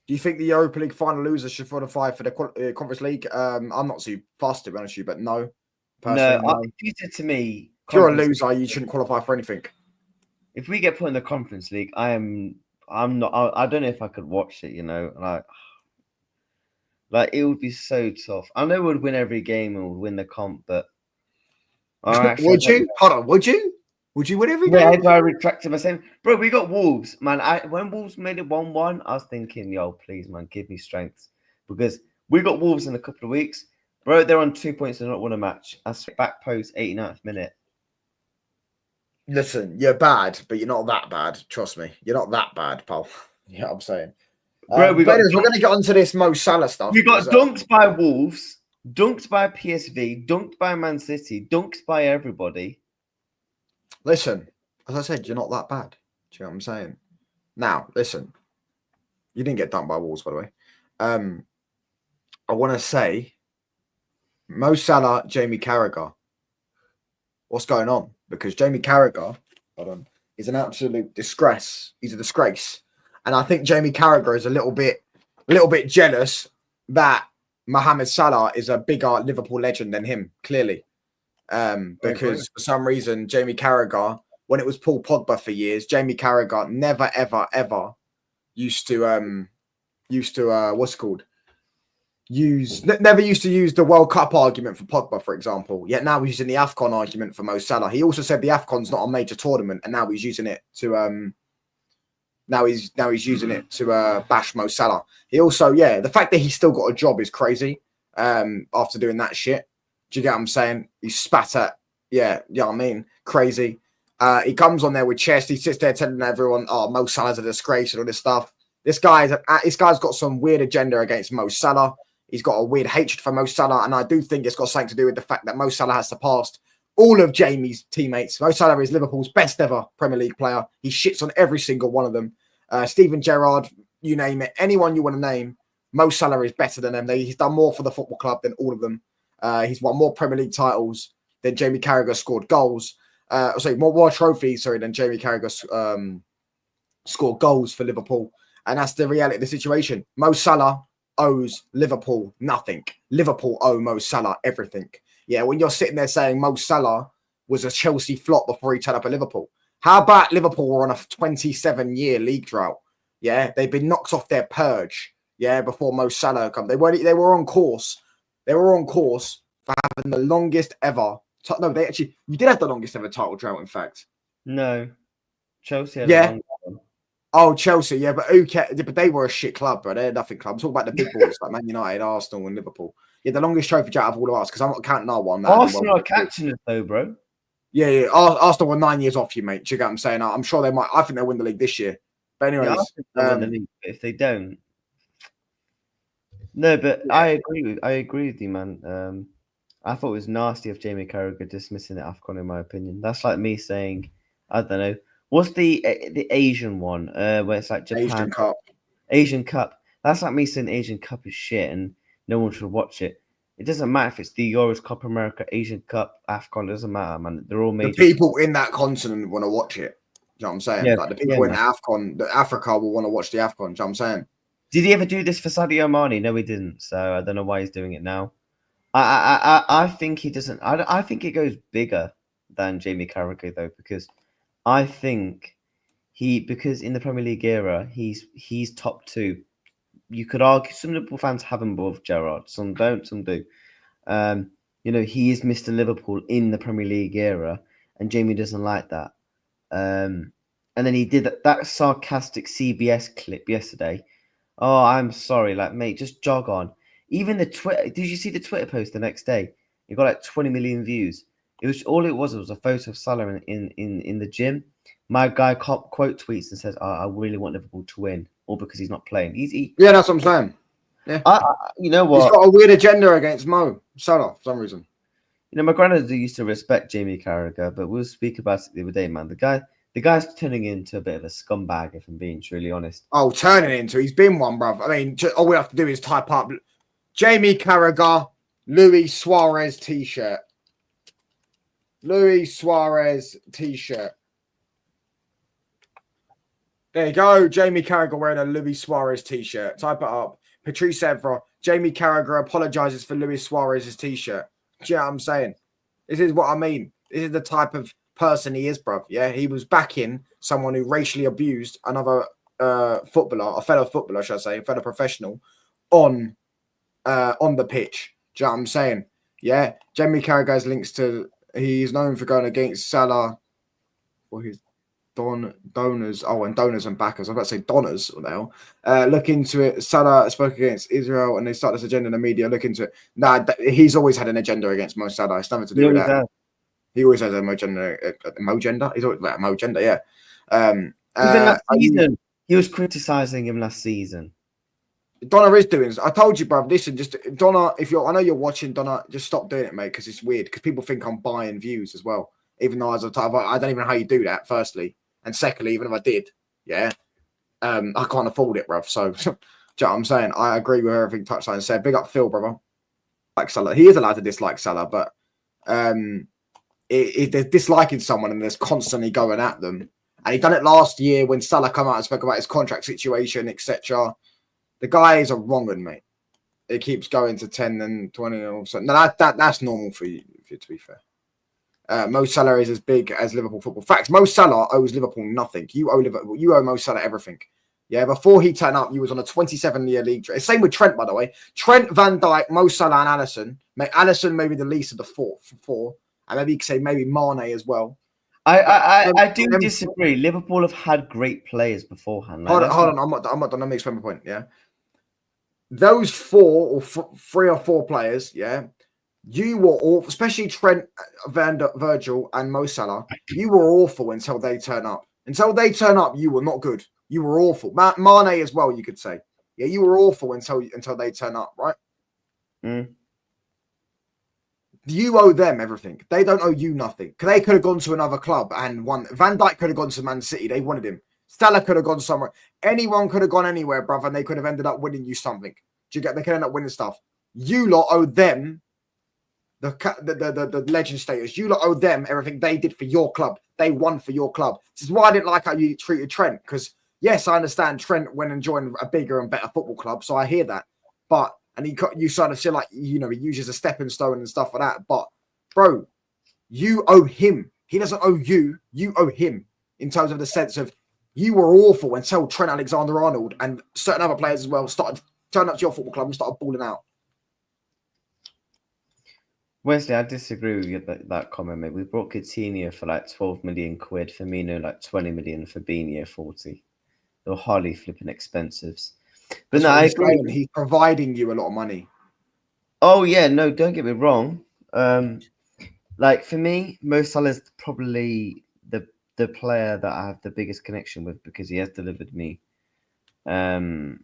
Do you think the Europa League final losers should qualify for the Conference League? I'm not too fussed to be honest with you, but no. No, you said to me, if you're a loser, you shouldn't qualify for anything. If we get put in the Conference League, I'm not. I don't know if I could watch it. You know, like it would be so tough. I know we'd win every game and we'd win the comp, but would you? Hold on, would you? Would you win every game? Yeah, I retracted myself. Bro, we got Wolves, man. When Wolves made it 1-1, I was thinking, yo, please, man, give me strength. Because we got Wolves in a couple of weeks. Bro, they're on 2 points and not won a match. That's back post, 89th minute. Listen, you're bad, but you're not that bad. Trust me. You're not that bad, pal. You know what I'm saying? Bro, we're going to get onto this Mo Salah stuff. We got dunked by Wolves, dunked by PSV, dunked by Man City, dunked by everybody. Listen, as I said, you're not that bad. Do you know what I'm saying? Now, listen. You didn't get dunked by Wolves, by the way. I want to say, Mo Salah, Jamie Carragher. What's going on? Because Jamie Carragher, is an absolute disgrace. He's a disgrace. And I think Jamie Carragher is a little bit jealous that Mohamed Salah is a bigger Liverpool legend than him, clearly. Because for some reason, Jamie Carragher, when it was Paul Pogba for years, Jamie Carragher never, ever, ever never used to use the World Cup argument for Pogba, for example. Yet now he's using the AFCON argument for Mo Salah. He also said the AFCON's not a major tournament, and now he's using it to bash Mo Salah. He also, the fact that he's still got a job is crazy. After doing that shit, do you get what I'm saying? He spat at, I mean, crazy. He comes on there with chest. He sits there telling everyone, "Oh, Mo Salah's a disgrace" and all this stuff. This guy's got some weird agenda against Mo Salah. He's got a weird hatred for Mo Salah, and I do think it's got something to do with the fact that Mo Salah has surpassed all of Jamie's teammates. Mo Salah is Liverpool's best ever Premier League player. He shits on every single one of them. Steven Gerrard, you name it, anyone you want to name, Mo Salah is better than them. He's done more for the football club than all of them. He's won more Premier League titles than Jamie Carragher scored goals. More trophies, than Jamie Carragher scored goals for Liverpool. And that's the reality of the situation. Mo Salah owes Liverpool nothing. Liverpool owe Mo Salah everything. Yeah, when you're sitting there saying Mo Salah was a Chelsea flop before he turned up at Liverpool. How about Liverpool were on a 27-year league drought? Yeah, they've been knocked off their purge. Yeah, before Mo Salah come. They were on course. They were on course for having the longest ever No, they actually. You did have the longest ever title drought, in fact. No, Chelsea had Yeah. a long one. Oh, Chelsea, yeah, but who cares? But they were a shit club, bro. They're nothing club. I'm talking about the big boys like Man United, Arsenal, and Liverpool. Yeah, the longest trophy drought of all of us, because I'm not counting our one. Arsenal are catching it though, bro. Yeah. Arsenal were 9 years off you, mate. Do you get what I'm saying? I'm sure they might. I think they'll win the league this year. But anyways, Yeah, they'll win the league, but if they don't, no. But yeah. I agree with you, man. I thought it was nasty of Jamie Carragher dismissing the AFCON, in my opinion. That's like me saying, I don't know, what's the Asian one where it's like Japan Asian Cup. That's like me saying Asian Cup is shit and no one should watch it. It doesn't matter if it's the Euros, Copa America, Asian Cup, AFCON. It doesn't matter, man. They're all major. The people in that continent want to watch it. Do you know what I'm saying? Yeah, like the people in AFCON, Africa will want to watch the AFCON. Do you know what I'm saying? Did he ever do this for Sadio Mane? No, he didn't. So I don't know why he's doing it now. I think he doesn't. I think it goes bigger than Jamie Carragher though, because I think because in the Premier League era he's top two. You could argue some Liverpool fans have him above Gerrard, some don't, some do. He is Mr. Liverpool in the Premier League era, and Jamie doesn't like that. And then he did that sarcastic CBS clip yesterday. Oh, I'm sorry, like mate, just jog on. Even the Twitter. Did you see the Twitter post the next day? It got like 20 million views. It was a photo of Salah in the gym. My guy quote tweets and says, I really want Liverpool to win, all because he's not playing. Yeah, that's what I'm saying. Yeah, you know what? He's got a weird agenda against Mo Salah for some reason. My granddad used to respect Jamie Carragher, but we'll speak about it the other day, man. The guy's turning into a bit of a scumbag, if I'm being truly honest. Oh, turning into? He's been one, bruv. I mean, all we have to do is type up Jamie Carragher, Luis Suarez t-shirt. Luis Suarez t-shirt. There you go. Jamie Carragher wearing a Luis Suarez t-shirt. Type it up. Patrice Evra. Jamie Carragher apologizes for Luis Suarez's t-shirt. Do you know what I'm saying? This is what I mean. This is the type of person he is, bruv. Yeah, he was backing someone who racially abused another footballer, a fellow footballer, should I say, a fellow professional, on the pitch. Do you know what I'm saying? Yeah, Jamie Carragher's links to, he's known for going against Salah for his donors. Oh, and donors and backers. I was about to say donners. What the hell? Look into it. Salah spoke against Israel and they start this agenda in the media. Look into it. Nah, he's always had an agenda against Mo Salah. It's nothing to do with that. He always has a Mo-gender. He's always like a Mo-gender, yeah. Even last season, he was criticizing him last season. Donna is doing this. I told you, bruv. Listen, just Donna. I know you're watching, Donna. Just stop doing it, mate, because it's weird. Because people think I'm buying views as well, even though as a type, I don't even know how you do that. Firstly, and secondly, even if I did, yeah, I can't afford it, bruv. So, do you know what I'm saying? I agree with everything Touchline said. Big up Phil, brother. Like Salah, he is allowed to dislike Salah, but if they're disliking someone and there's constantly going at them, and he done it last year when Salah come out and spoke about his contract situation, etc. The guy is a wrong un, mate. It keeps going to 10 and 20 or so. No, that's normal for you, to be fair. Mo Salah is as big as Liverpool football. Facts, Mo Salah owes Liverpool nothing. You owe Mo Salah everything. Yeah, before he turned up, you was on a 27-year league. Same with Trent, by the way. Trent, Van Dijk, Mo Salah, and Alisson. Alisson maybe the least of the four. And maybe you could say maybe Mane as well. I do disagree. Liverpool have had great players beforehand. Like, hold on. I'm not done. Let me explain my point. Yeah. Those three or four players, yeah, you were awful, especially Trent, Virgil, and Mo Salah. You were awful until they turn up. Until they turn up, you were not good. You were awful. Mane as well, you could say. Yeah, you were awful until they turn up, right? Mm. You owe them everything. They don't owe you nothing. They could have gone to another club and won. Van Dijk could have gone to Man City. They wanted him. Salah could have gone somewhere. Anyone could have gone anywhere, brother, and they could have ended up winning you something. Do you get? They could end up winning stuff. You lot owe them the legend status. You lot owe them everything they did for your club. They won for your club. This is why I didn't like how you treated Trent. Because yes, I understand Trent went and joined a bigger and better football club, so I hear that. But you sort of feel like he uses a stepping stone and stuff like that. But bro, you owe him. He doesn't owe you. You owe him in terms of the sense of. You were awful until Trent Alexander-Arnold and certain other players as well started turning up to your football club and started balling out. Wesley, I disagree with you that comment, mate. We brought Coutinho for like 12 million quid, Firmino like 20 million, Fabinho 40. They were highly flipping expensives. But That's no, what I he's agree. saying. He's providing you a lot of money. Oh yeah, no, don't get me wrong. Like for me, Mo Salah is probably the player that I have the biggest connection with because he has delivered me some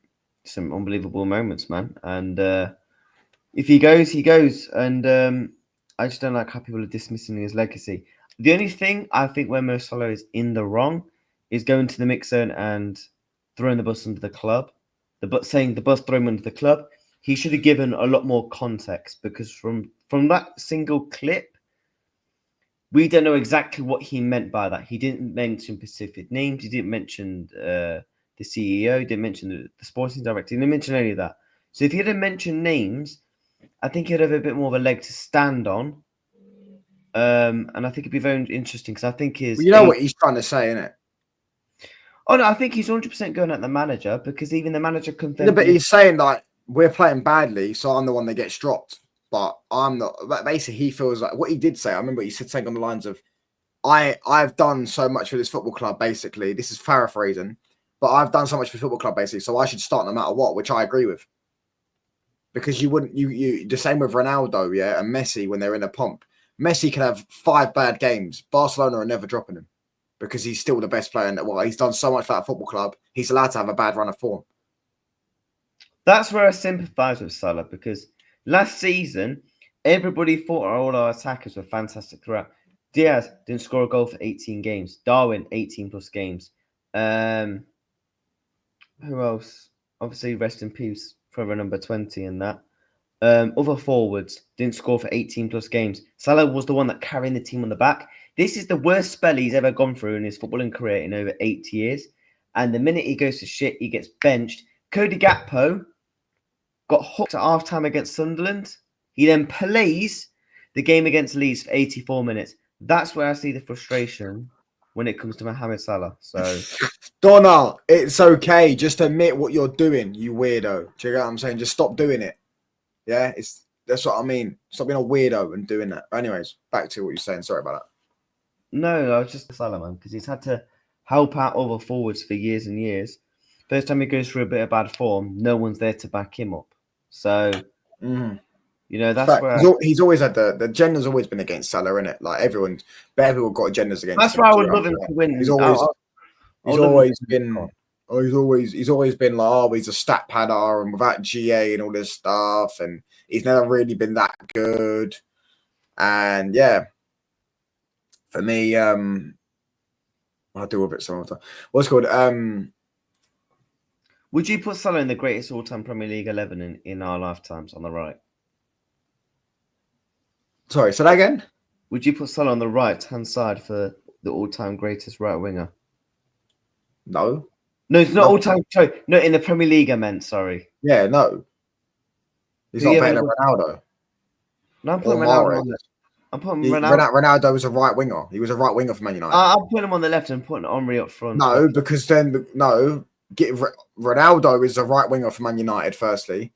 unbelievable moments, man. And if he goes, he goes. And I just don't like how people are dismissing his legacy. The only thing I think where Mo Salah is in the wrong is going to the mix zone and throwing the bus under the club. Saying the bus throw him under the club. He should have given a lot more context because from that single clip, we don't know exactly what he meant by that. He didn't mention specific names. He didn't mention the CEO. He didn't mention the sporting director. He didn't mention any of that. So if he had mentioned names, I think he'd have a bit more of a leg to stand on. And I think it'd be very interesting because I think Well, you know what he's trying to say, innit? Oh no, I think he's 100% going at the manager because even the manager confirmed. Yeah, but he's saying like we're playing badly, so I'm the one that gets dropped. But I'm not. But basically, he feels like what he did say. I remember he said something on the lines of, I've done so much for this football club." Basically, this is paraphrasing, but I've done so much for the football club, basically, so I should start no matter what, which I agree with. Because you wouldn't, you the same with Ronaldo, yeah, and Messi when they're in a pump. Messi can have 5 bad games. Barcelona are never dropping him because he's still the best player in that. Well, he's done so much for that football club. He's allowed to have a bad run of form. That's where I sympathise with Salah because last season everybody thought all our attackers were fantastic throughout. Diaz didn't score a goal for 18 games. Darwin 18 plus games. Who else? Obviously, rest in peace, forever number 20 in that. Other forwards didn't score for 18 plus games. Salah was the one that carried the team on the back. This is the worst spell he's ever gone through in his footballing career in over 8 years. And the minute he goes to shit, he gets benched. Cody Gakpo got hooked at half-time against Sunderland. He then plays the game against Leeds for 84 minutes. That's where I see the frustration when it comes to Mohamed Salah. So, Donna, it's okay. Just admit what you're doing, you weirdo. Do you get what I'm saying? Just stop doing it. Yeah, that's what I mean. Stop being a weirdo and doing that. Anyways, back to what you're saying. Sorry about that. No, I was just Salah, man, because he's had to help out other forwards for years and years. First time he goes through a bit of bad form, no one's there to back him up. So, you know, that's where he's always had the agenda's always been against Salah, innit? Like everyone's got agendas against him. That's why I would love him to win. He's always been like, oh, he's a stat padder and without GA and all this stuff, and he's never really been that good. And yeah, for me, I'll deal with it some other time. What's it called? Would you put Salah in the greatest all-time Premier League 11 in our lifetimes on the right? Sorry, say that again? Would you put Salah on the right-hand side for the all-time greatest right winger? No. No, it's not all-time. Sorry, no, in the Premier League, I meant. Sorry. Yeah, no. He's not better than Ronaldo. No, I'm putting Ronaldo on the. I'm putting Ronaldo was a right winger. He was a right winger for Man United. I'm putting him on the left and putting Henry up front. No, because then Ronaldo is a right winger for Man United, firstly,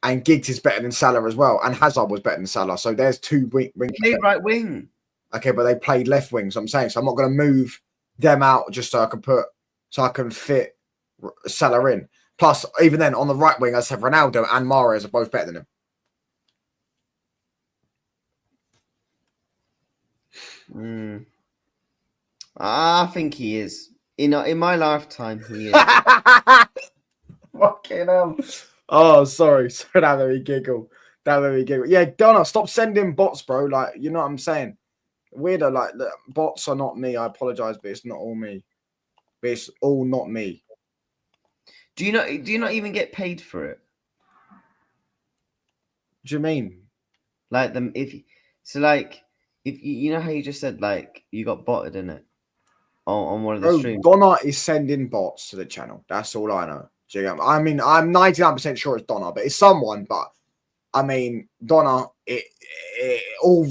and Giggs is better than Salah as well, and Hazard was better than Salah. So there's 2 wings. He played right wing. Okay, but they played left wing. So I'm saying, so I'm not going to move them out just so I can fit Salah in. Plus, even then on the right wing, I said Ronaldo and Mahrez are both better than him. I think he is. In my lifetime, he is. Fucking hell. Oh, sorry. That made me giggle. Yeah, Donna, stop sending bots, bro. Like, you know what I'm saying? Weirdo, like, the bots are not me. I apologize, but it's not all me. But it's all not me. Do you not even get paid for it? What do you mean? Like if you know how you just said like you got botted in it on one of the streams. Donna is sending bots to the channel. That's all I know. I mean, I'm 99% sure it's Donna, but it's someone. But I mean, Donna, all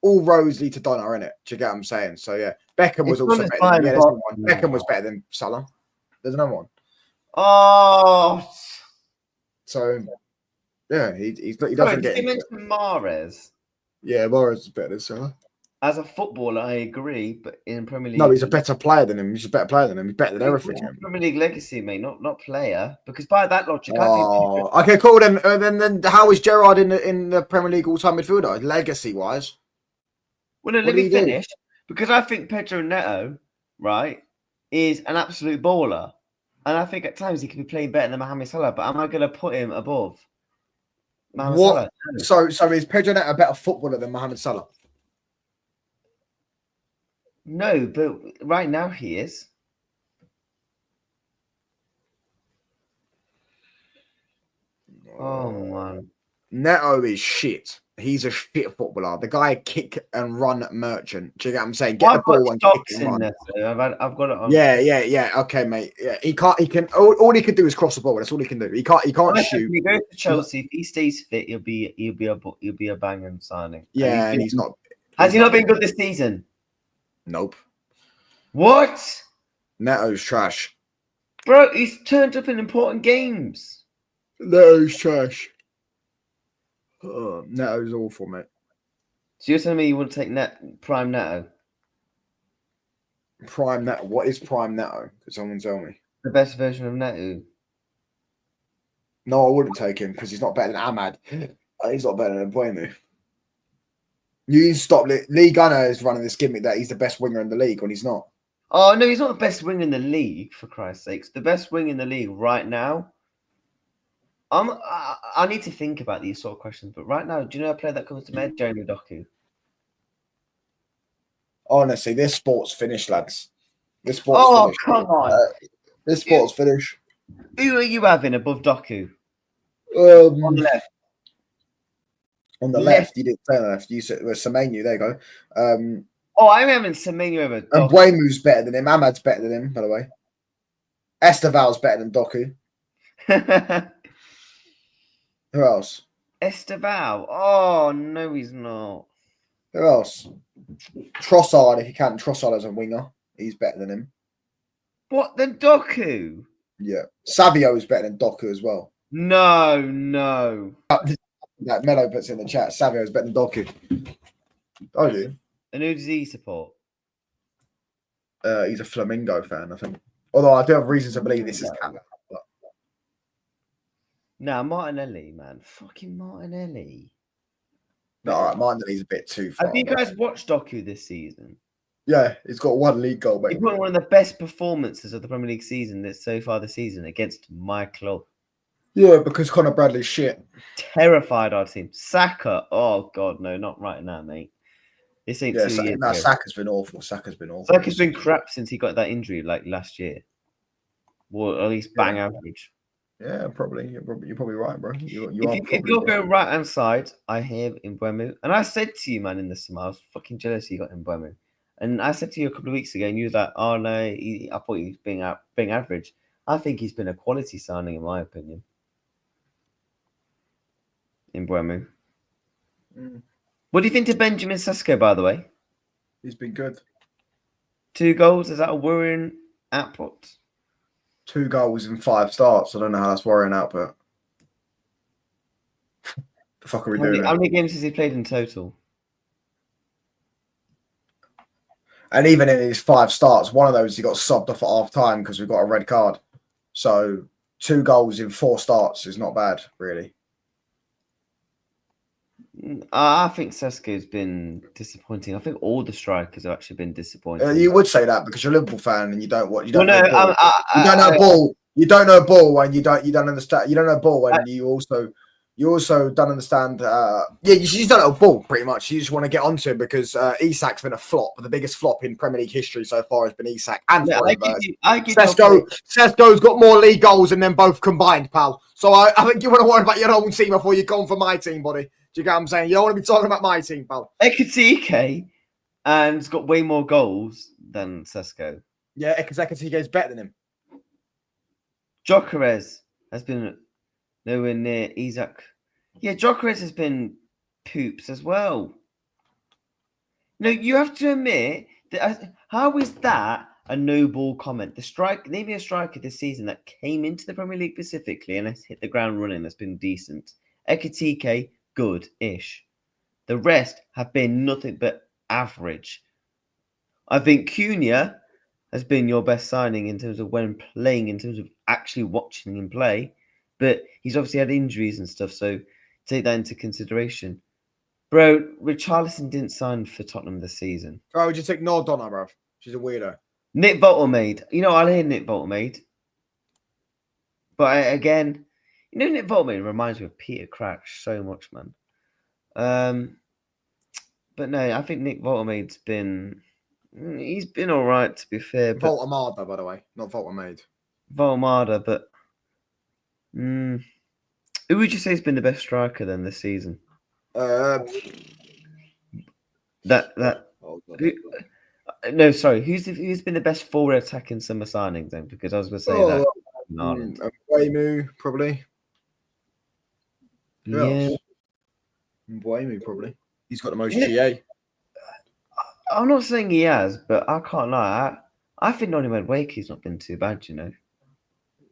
roads lead to Donna, innit? Do you get what I'm saying? So yeah, Beckham was also better. There's no one. Beckham was better than Salah. There's another one. Oh, so Yeah, he Sorry, doesn't did get you into it. mention Mahrez? Yeah, Morris is better than Salah. As a footballer, I agree, but in Premier No, League, he's a better player than him. He's a better player than him. He's better than everything. Premier League legacy, mate, not player. Because by that logic, I think Oh, okay, cool. Then how is Gerrard in the Premier League all-time midfielder, legacy-wise? well, no, What let did me he do? finish. Because I think Pedro Neto, right, is an absolute baller. And I think at times he could be playing better than Mohamed Salah, but am I going to put him above Mohamed What? Salah? So is Pedro Neto a better footballer than Mohamed Salah? No, but right now he is. Oh, man. Neto is shit. He's a shit footballer. The guy kick and run merchant. Do you get what I'm saying? Get the ball and kick and run. I've got it on. Yeah. Okay, mate. Yeah, he can't. He can. All he can do is cross the ball. That's all he can do. He can't shoot. If he goes to Chelsea, if he stays fit, he'll be a banging signing. Yeah, and he's not. Has he not been good this season? Nope. What? Neto's trash. Bro, he's turned up in important games. Neto's trash. Neto's awful, mate. So you're telling me you wouldn't take Prime Neto? Prime Neto. What is Prime Neto? Could someone tell me? The best version of Neto. No, I wouldn't take him because he's not better than Ahmad. He's not better than Buemu. You need to stop. Lee Gunner is running this gimmick that he's the best winger in the league when he's not. Oh, no, he's not the best winger in the league, for Christ's sakes. The best wing in the league right now. I need to think about these sort of questions, but right now, do you know a player that comes to my head? Jeremy Doku. Honestly, this sport's finished, lads. This sport's finished. Come on. This sport's finished. Who are you having above Doku? On the left. On the left, you didn't say on the left. You said Semenyo. There you go. I'm having Semenyo over Doku. And Buemu's better than him. Ahmad's better than him, by the way. Esteval's better than Doku. Who else? Esteval. Oh, no, he's not. Who else? Trossard, if you can. Trossard as a winger. He's better than him. What, than Doku? Yeah. Savio is better than Doku as well. No. That Melo puts in the chat. Savio is better than Doku. I do. And who does he support? He's a Flamingo fan, I think. Although I do have reason to believe this is Canada. No, Martinelli, man. Fucking Martinelli. No, all right, Martinelli's a bit too far. Have you guys watched Doku this season? Yeah, he's got one league goal, mate. He put in one of the best performances of the Premier League season so far this season against my club. Yeah, because Conor Bradley's shit. Terrified our team. Saka. Oh, God, no, not right now, mate. This ain't 2 years ago. Saka's been awful. Saka's been crap since he got that injury like last year. Well, at least bang average. Yeah, probably. You're probably right, bro. If you're going right hand side, I have Mbeumo. And I said to you, man, in the summer, I was fucking jealous you got Mbeumo. And I said to you a couple of weeks ago, and you was like, oh, no, I thought he was being average. I think he's been a quality signing, in my opinion. Mbeumo. What do you think to Benjamin Sesko, by the way? He's been good. 2 goals. Is that a worrying output? 2 goals in 5 starts. I don't know how that's worrying output. The fuck are we doing? How many games has he played in total? And even in his 5 starts, one of those he got subbed off at half time because we got a red card. So 2 goals in 4 starts is not bad, really. I think Sesko's been disappointing. I think all the strikers have actually been disappointing. You would say that because you're a Liverpool fan and you don't know ball. You don't know ball when you don't understand. You don't know ball when you also don't understand. You just don't know ball pretty much. You just want to get onto it because Isak's been a flop. The biggest flop in Premier League history so far has been Isak and Sesko's got more league goals than them both combined, pal. So I think you want to worry about your own team before you're going for my team, buddy. Do you get what I'm saying? You don't want to be talking about my team, pal. Ekitike and has got way more goals than Sesko. Yeah, because Ekitike is better than him. Gyökeres has been nowhere near Isak. Yeah, Gyökeres has been poops as well. No, you have to admit that. How is that a no-ball comment? Name me a striker this season that came into the Premier League specifically and has hit the ground running that's been decent Ekitike, good-ish. The rest have been nothing but average. I think Cunha has been your best signing in terms of when playing, in terms of actually watching him play. But he's obviously had injuries and stuff, so take that into consideration. Bro, Richarlison didn't sign for Tottenham this season. Bro, would you take no Donna, bro? She's a weirdo. Nick Bottlemaid. I'll hear Nick Bottlemaid. But again, Nick Bottlemaid reminds me of Peter Crouch so much, man. But no, I think Nick Bottlemaid's been... He's been all right, to be fair. Voltamada, by the way, not Voltamaid. Voltamada, but... who would you say has been the best striker then this season? Oh, No, sorry. Who's been the best forward attacking summer signing then? Because I was going to say that. Mbeumo, probably. Yeah. Mbeumo, probably. He's got the most GA. I'm not saying he has, but I can't lie. I think Noni Madueke's not been too bad, you know.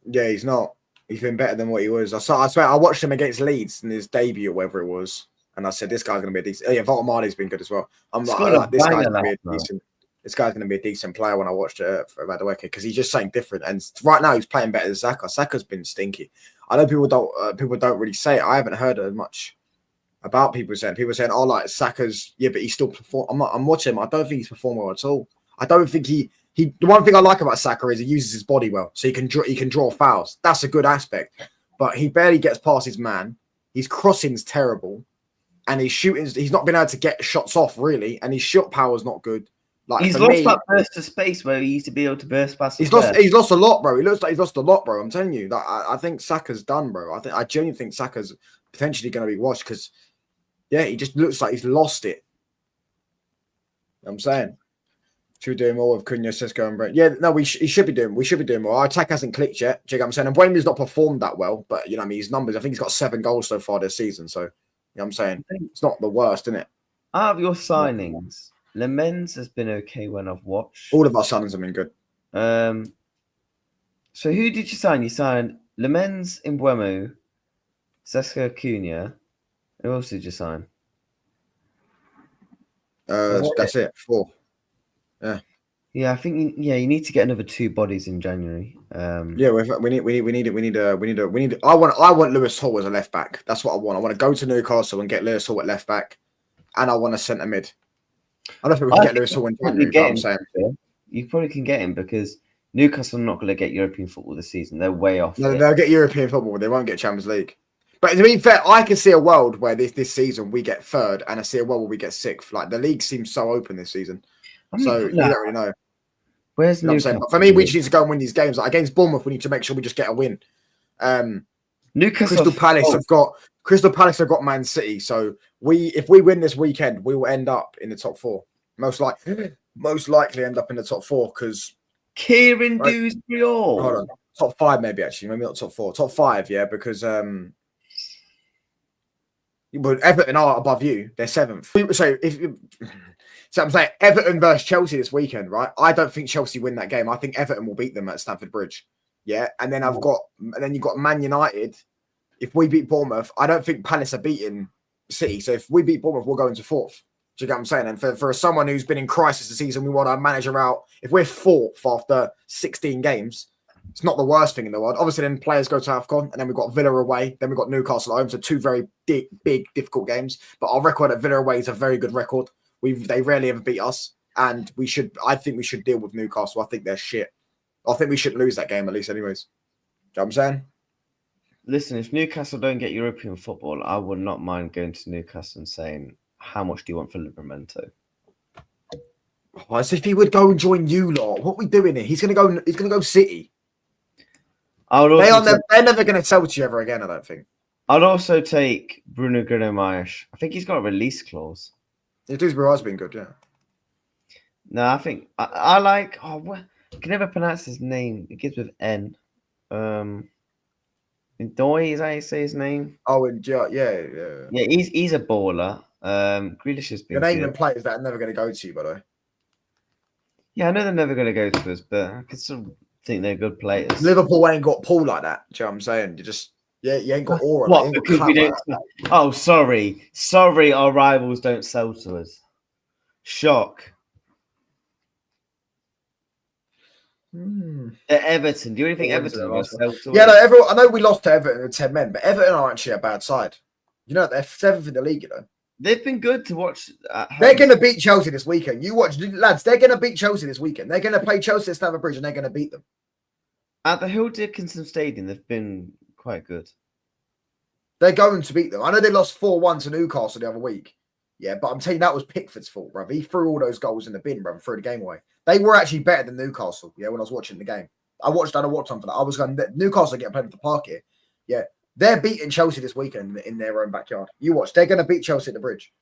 Yeah, he's not. He's been better than what he was. I swear, I watched him against Leeds in his debut or whatever it was, and I said, this guy's going to be a decent... Oh, yeah, Voltamada's been good as well. I'm like, this guy's going to be a decent... This guy's going to be a decent player when I watched it for Madueke because he's just something different. And right now he's playing better than Saka. Saka's been stinky. I know people don't really say it. I haven't heard as much about people saying. People saying, "Oh, like Saka's but he's still perform." I'm watching him. I don't think he's performing well at all. I don't think he. The one thing I like about Saka is he uses his body well, so he can draw fouls. That's a good aspect. But he barely gets past his man. His crossing's terrible, and his shooting's. He's not been able to get shots off really, and his shot power's not good. Like he's lost that burst of space where he used to be able to burst past. He's lost a lot, bro. He looks like he's lost a lot, bro. I'm telling you. Like, I think Saka's done, bro. I genuinely think Saka's potentially going to be washed because, yeah, he just looks like he's lost it. You know what I'm saying. Should we do more with Cunha, Cisco, and Brent? Yeah, no, we should be doing. We should be doing more. Our attack hasn't clicked yet. Do you know what I'm saying? And Wayne's not performed that well, but you know, what I mean, his numbers. I think he's got 7 goals so far this season. So, you know what I'm saying? It's not the worst, isn't it? Out of your signings. Lemens has been okay when I've watched. All of our signings have been good. So who did you sign? You signed Lemens, Mbeumo, Cesco, Cunha. Who else did you sign? That's it. 4. Yeah. Yeah, I think you need to get another 2 bodies in January. Yeah, we need. I want Lewis Hall as a left back. That's what I want. I want to go to Newcastle and get Lewis Hall at left back, and I want a centre mid. I don't think we can get Lewis Hall in January. I'm saying you probably can get him because Newcastle are not going to get European football this season. They're way off. No, they'll get European football, but they won't get Champions League. But to be fair, I can see a world where this season we get 3rd, and I see a world where we get 6th. Like the league seems so open this season, so you don't really know. Where's Newcastle? But for me, we just need to go and win these games. Like against Bournemouth, we need to make sure we just get a win. Newcastle, Crystal Palace have got Man City. So if we win this weekend, we will end up in the top 4. Most likely end up in the top 4 because Kieran Dewsbury. Hold on, top 5 maybe actually, maybe not top 4, top 5. Yeah, because Everton are above you. They're 7th. So I'm saying Everton versus Chelsea this weekend, right? I don't think Chelsea win that game. I think Everton will beat them at Stamford Bridge. Yeah, and then you've got Man United. If we beat Bournemouth, I don't think Palace are beating City. So if we beat Bournemouth, we'll go into 4th. Do you get what I'm saying? And for someone who's been in crisis this season, we want our manager out. If we're 4th after 16 games, it's not the worst thing in the world. Obviously, then players go to AFCON, and then we've got Villa away. Then we've got Newcastle at home. So 2 very big, difficult games. But our record at Villa away is a very good record. They rarely ever beat us. And I think we should deal with Newcastle. I think they're shit. I think we shouldn't lose that game at least anyways. Do you know what I'm saying? Listen, if Newcastle don't get European football, I would not mind going to Newcastle and saying, how much do you want for Livramento? Oh, as if he would go and join you lot. What are we doing here? He's gonna go City. They're never gonna sell to you ever again, I don't think. I'd also take Bruno Guimaraes. I think he's got a release clause. Yeah, Dewsbury has been good, yeah. No, I think I like I can never pronounce his name. It begins with N. Ndoye, is that how you say his name? Oh, yeah. Yeah, he's a baller. Grealish has been. You're naming players that are never going to go to you, by the way. Yeah, I know they're never going to go to us, but I can still think they're good players. Liverpool ain't got Paul like that. Do you know what I'm saying? You just Yeah, you ain't got aura. What? Like, Because we don't. Oh, sorry. Our rivals don't sell to us. Shock. At Everton. Do you really think Everton are going to sell to Yeah, us? no, everyone. I know we lost to Everton in 10 men, but Everton are actually a bad side. You know, they're 7th in the league, you know. They've been good to watch at home. They're going to beat Chelsea this weekend. You watch, lads, they're going to beat Chelsea this weekend. They're going to play Chelsea at Stamford Bridge and they're going to beat them. At the Hill Dickinson Stadium, they've been quite good. They're going to beat them. I know they lost 4-1 to Newcastle the other week. Yeah, but I'm telling you, that was Pickford's fault, bruv. He threw all those goals in the bin, bruv, and threw the game away. They were actually better than Newcastle, yeah, when I was watching the game. I watched on for that. I was going, Newcastle getting played at the park here. Yeah, they're beating Chelsea this weekend in their own backyard. You watch. They're going to beat Chelsea at the Bridge.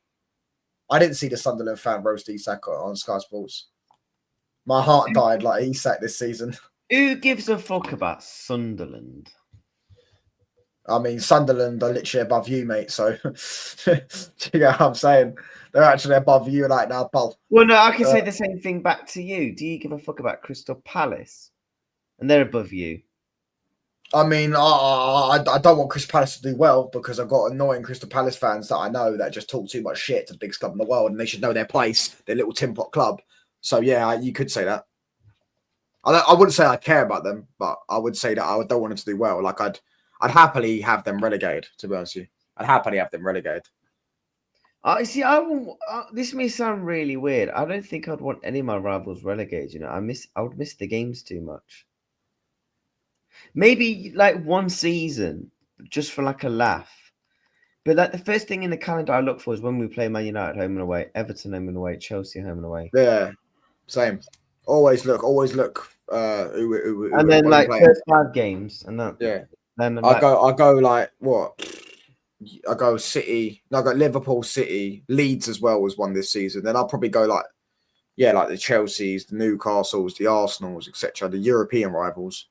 I didn't see the Sunderland fan roast Isak on Sky Sports. My heart died like Isak this season. Who gives a fuck about Sunderland? I mean, Sunderland are literally above you, mate. So, do you know what I'm saying? They're actually above you right now, pal. Well, no, I can say the same thing back to you. Do you give a fuck about Crystal Palace? And they're above you. I mean, I don't want Crystal Palace to do well because I've got annoying Crystal Palace fans that I know that just talk too much shit to the biggest club in the world and they should know their place, their little tin pot club. So, yeah, you could say that. I wouldn't say I care about them, but I would say that I don't want them to do well. Like, I'd happily have them relegated, to be honest with you. I'd happily have them relegated. See, this may sound really weird. I don't think I'd want any of my rivals relegated. You know, I would miss the games too much. Maybe like one season, just for like a laugh. But like the first thing in the calendar I look for is when we play Man United home and away, Everton home and away, Chelsea home and away. Yeah, same. Always look. And then like first 5 games, and that. Yeah. Then I go like what? I go City. No, I got Liverpool, City, Leeds as well was one this season. Then I'll probably go like the Chelseas, the Newcastles, the Arsenals, etc. The European rivals.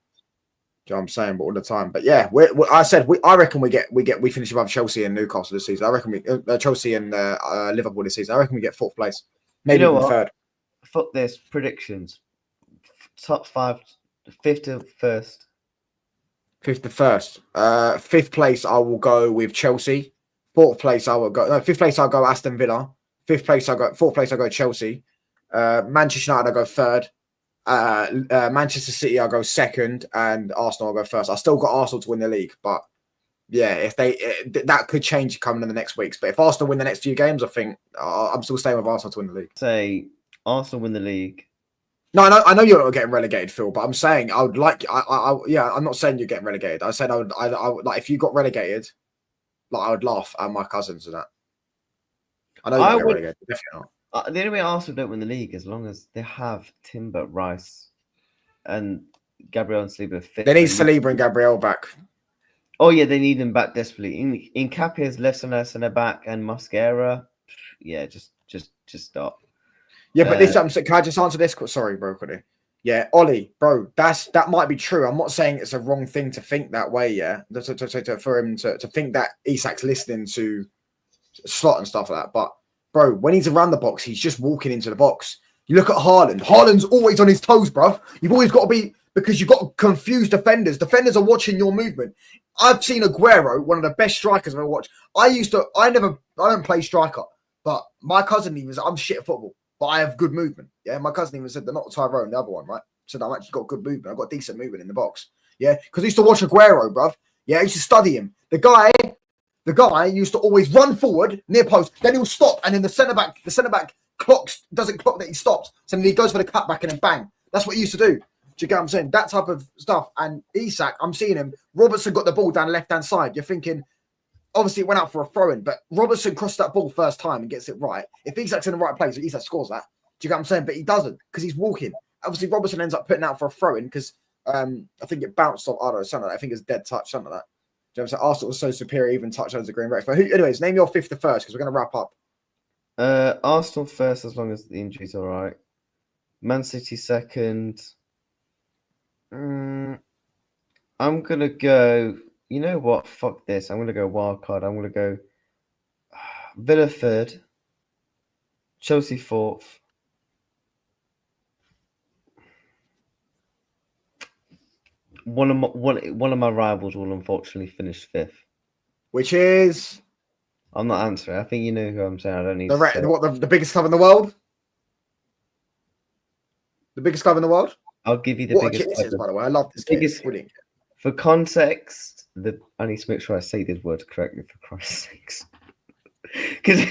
Do you know what I'm saying? But all the time. But yeah, I reckon we finish above Chelsea and Newcastle this season. I reckon we Chelsea and Liverpool this season. I reckon we get 4th place, maybe even 3rd. Fuck this. Predictions. Top 5, 5th to 1st. 5th to 1st. 5th place I will go with Chelsea. 4th place I will go. No, 5th place I'll go Aston Villa. 4th place I go Chelsea. Manchester United I go 3rd. Manchester City I'll go 2nd, and Arsenal I'll go 1st. I still got Arsenal to win the league, but yeah, if that could change coming in the next weeks. But if Arsenal win the next few games, I think I'm still staying with Arsenal to win the league. Say Arsenal win the league. No, I know you're not getting relegated, Phil, but I'm saying I would like. I'm not saying you're getting relegated. I said I would like if you got relegated, like I would laugh at my cousins and that. I know you're not getting relegated, definitely not. The only way Arsenal don't win the league as long as they have Timber, Rice, and Gabriel and Saliba fit. They need Saliba and Gabriel back. Oh yeah, they need them back desperately. In Capier's left centre back and Mosquera. Yeah, just stop. Yeah, but can I just answer this? Sorry, bro. Yeah, Ollie, bro, that might be true. I'm not saying it's a wrong thing to think that way. Yeah, for him to think that Isak's listening to Slot and stuff like that. But bro, when he's around the box, he's just walking into the box. You look at Haaland. Haaland's always on his toes, bro. You've always got to be, because you've got confused defenders. Defenders are watching your movement. I've seen Aguero, one of the best strikers I've ever watched. I don't play striker, but my cousin even said I'm shit at football, but I have good movement. Yeah, my cousin even said they're not Tyrone, the other one, right? Said I've actually got good movement. I've got decent movement in the box. Yeah, because I used to watch Aguero, bruv. Yeah, I used to study him. The guy used to always run forward near post, then he'll stop, and then the centre back doesn't clock that he stops. So then he goes for the cutback and then bang. That's what he used to do. Do you get what I'm saying? That type of stuff. And Isak, I'm seeing him. Robertson got the ball down the left-hand side. You're thinking, obviously it went out for a throw-in, but Robertson crossed that ball first time and gets it right. If Isak's in the right place, Isak scores that. Do you get what I'm saying? But he doesn't, because he's walking. Obviously, Robertson ends up putting out for a throw-in because I think it bounced off, I don't know, something like that. I think it's dead touch, something like that. Do you know what I'm saying? Arsenal was so superior, even touchdowns of Green Rex. But anyways, name your 5th to 1st, because we're going to wrap up. Arsenal 1st, as long as the injury's all right. Man City 2nd. I'm going to go... You know what? Fuck this. I'm going to go wild card. I'm going to go Villa 3rd. Chelsea 4th. one of my rivals will unfortunately finish 5th. Which is I'm not answering. I think you know who I'm saying. I don't need to say. the biggest club in the world? The biggest club in the world? I'll give you the What biggest. a kit this is, by the way. I love this biggest, kit. Brilliant. For context, I need to make sure I say these words correctly, for Christ's sakes. Because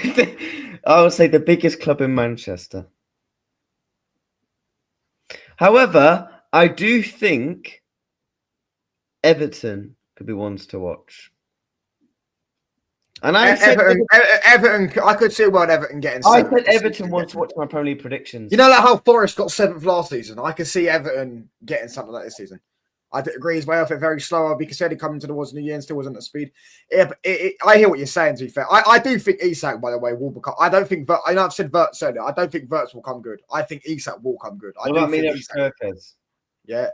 I would say the biggest club in Manchester. However, I do think Everton could be ones to watch. And I said Everton. I could see about Everton getting. I said Everton wants to watch my Premier League predictions. You know, like how Forest got 7th last season. I could see Everton getting something like this season. I agree as well. If it very slow, because he coming towards New Year and still wasn't at speed. I hear what you're saying. To be fair, I do think Isak, by the way, will become. I don't think. I know I've said Vert said it. I don't think Verts will come good. I think Isak will come good. What about Isak? Yeah.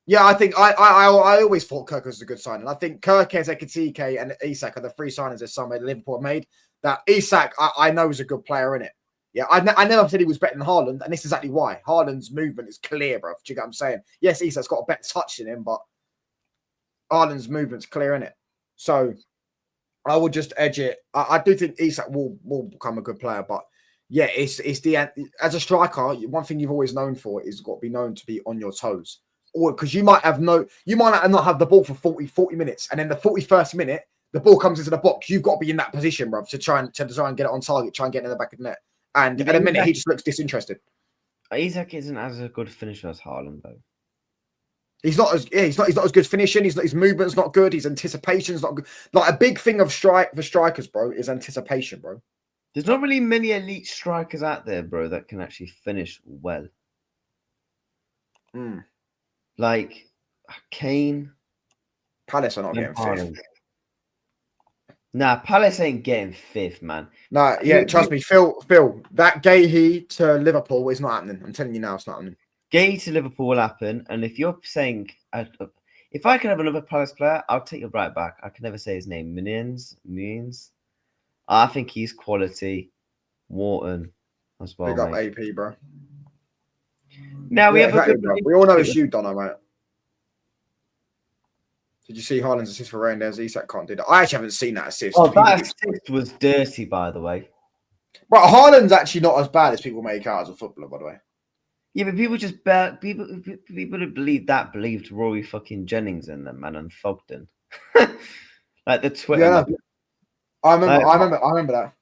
Yeah, I think I always thought Kirk was a good signing. I think Kirkez, Ekitike, and Isak are the 3 signings this summer Liverpool made. That Isak, I know is a good player in it. Yeah, I never said he was better than Haaland, and this is exactly why. Haaland's movement is clear, bro. Do you get what I'm saying? Yes, Isak's got a better touch in him, but Haaland's movement's clear in it. So I would just edge it. I do think Isak will become a good player, but yeah, it's the as a striker, one thing you've always known for is got to be known to be on your toes. Or because you might not have the ball for 40 minutes, and then the 41st minute the ball comes into the box. You've got to be in that position, bro, to try and get it on target, try and get in the back of the net. And at a minute, he just looks disinterested. Isak isn't as a good finisher as Haaland, though. He's not as good finishing. His movement's not good. His anticipation's not good. Like a big thing for strikers, bro, is anticipation, bro. There's not really many elite strikers out there, bro, that can actually finish well. Like Kane. Palace are not getting 5th. Nah, Palace ain't getting 5th, man. Nah, yeah, trust me, Phil, that Gahey to Liverpool is not happening. I'm telling you now, it's not happening. Gahey to Liverpool will happen, and if you're saying, if I can have another Palace player, I'll take it right back. I can never say his name. Means. I think he's quality. Wharton as well. Big up AP, bro. Now we have we all know it's you, Donna, mate. Did you see Haaland's assist for Rangers? Isak can't do that. I actually haven't seen that assist. Oh, that assist was dirty, by the way. But Haaland's actually not as bad as people make out as a footballer, by the way. Yeah, but people just people who believed Rory fucking Jennings in them, man, and Fogden. Like the Twitter. Yeah, I remember that.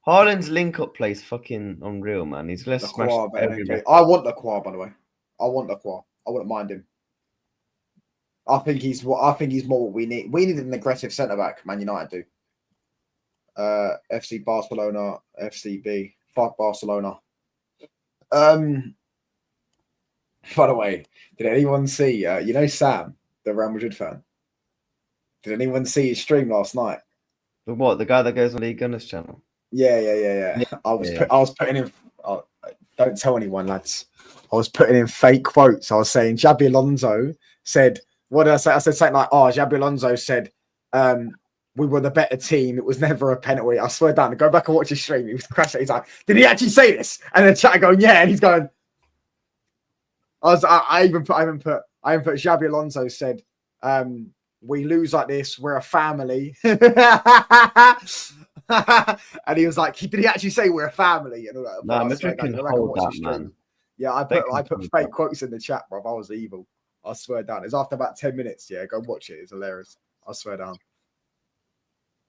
Haaland's link-up plays fucking unreal, man. He's gonna smash every. I want Lacroix, by the way. I wouldn't mind him. I think he's more what we need. We need an aggressive centre back. Man United do. FC Barcelona, FCB, fuck Barcelona. By the way, did anyone see? Sam, the Real Madrid fan. Did anyone see his stream last night? But what, the guy that goes on the Gunners channel? Yeah. I was putting in. Don't tell anyone, lads. I was putting in fake quotes. I was saying Xabi Alonso said. What did I say? I said something like, Xabi Alonso said, we were the better team. It was never a penalty. I swear down. Go back and watch his stream. He was crashing. He's like, did he actually say this? And then chat going, yeah. And he's going, I even put Xabi Alonso said, we lose like this. We're a family. And he was like, did he actually say we're a family? And all that. No, Madrid can hold that, man. Yeah, I put fake quotes in the chat, bro. I was evil. I swear down. It's after about 10 minutes. Yeah, go watch it. It's hilarious. I swear down.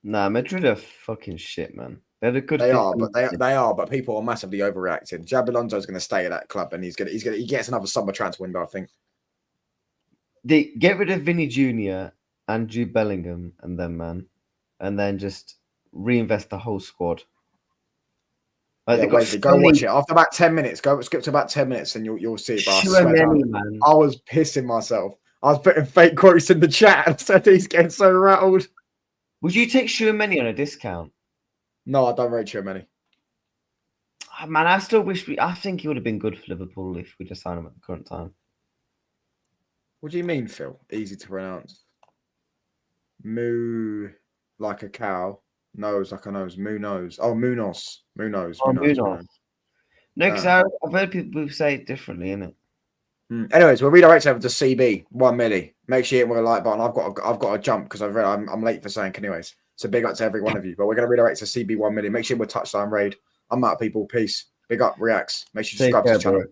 Nah, Madrid are fucking shit, man. They're the good. They are, but people are massively overreacting. Xabi Alonso's going to stay at that club, and he gets another summer transfer window, I think. They get rid of Vinny Jr. and Jude Bellingham, and then just reinvest the whole squad. Like go watch it after about 10 minutes. Go skip to about 10 minutes, and you'll see it. I was pissing myself. I was putting fake quotes in the chat, and said he's getting so rattled. Would you take Tchouaméni on a discount? No, I don't rate Tchouaméni. Oh, man, I still wish I think he would have been good for Liverpool if we just signed him at the current time. What do you mean, Phil? Easy to pronounce. Moo like a cow. Nose like a nose. Moo nose. Oh, Munoz. Munoz. No, because I've heard people say it differently, innit? Anyways, we'll redirect over to CB 1 milli. Make sure you hit with a like button. I've got to jump because I'm late for something. Anyways, so big up to every one of you. But we're gonna redirect to CB 1 milli. Make sure we're touchdown raid. I'm out, people. Peace. Big up, reacts. Make sure you subscribe to the channel.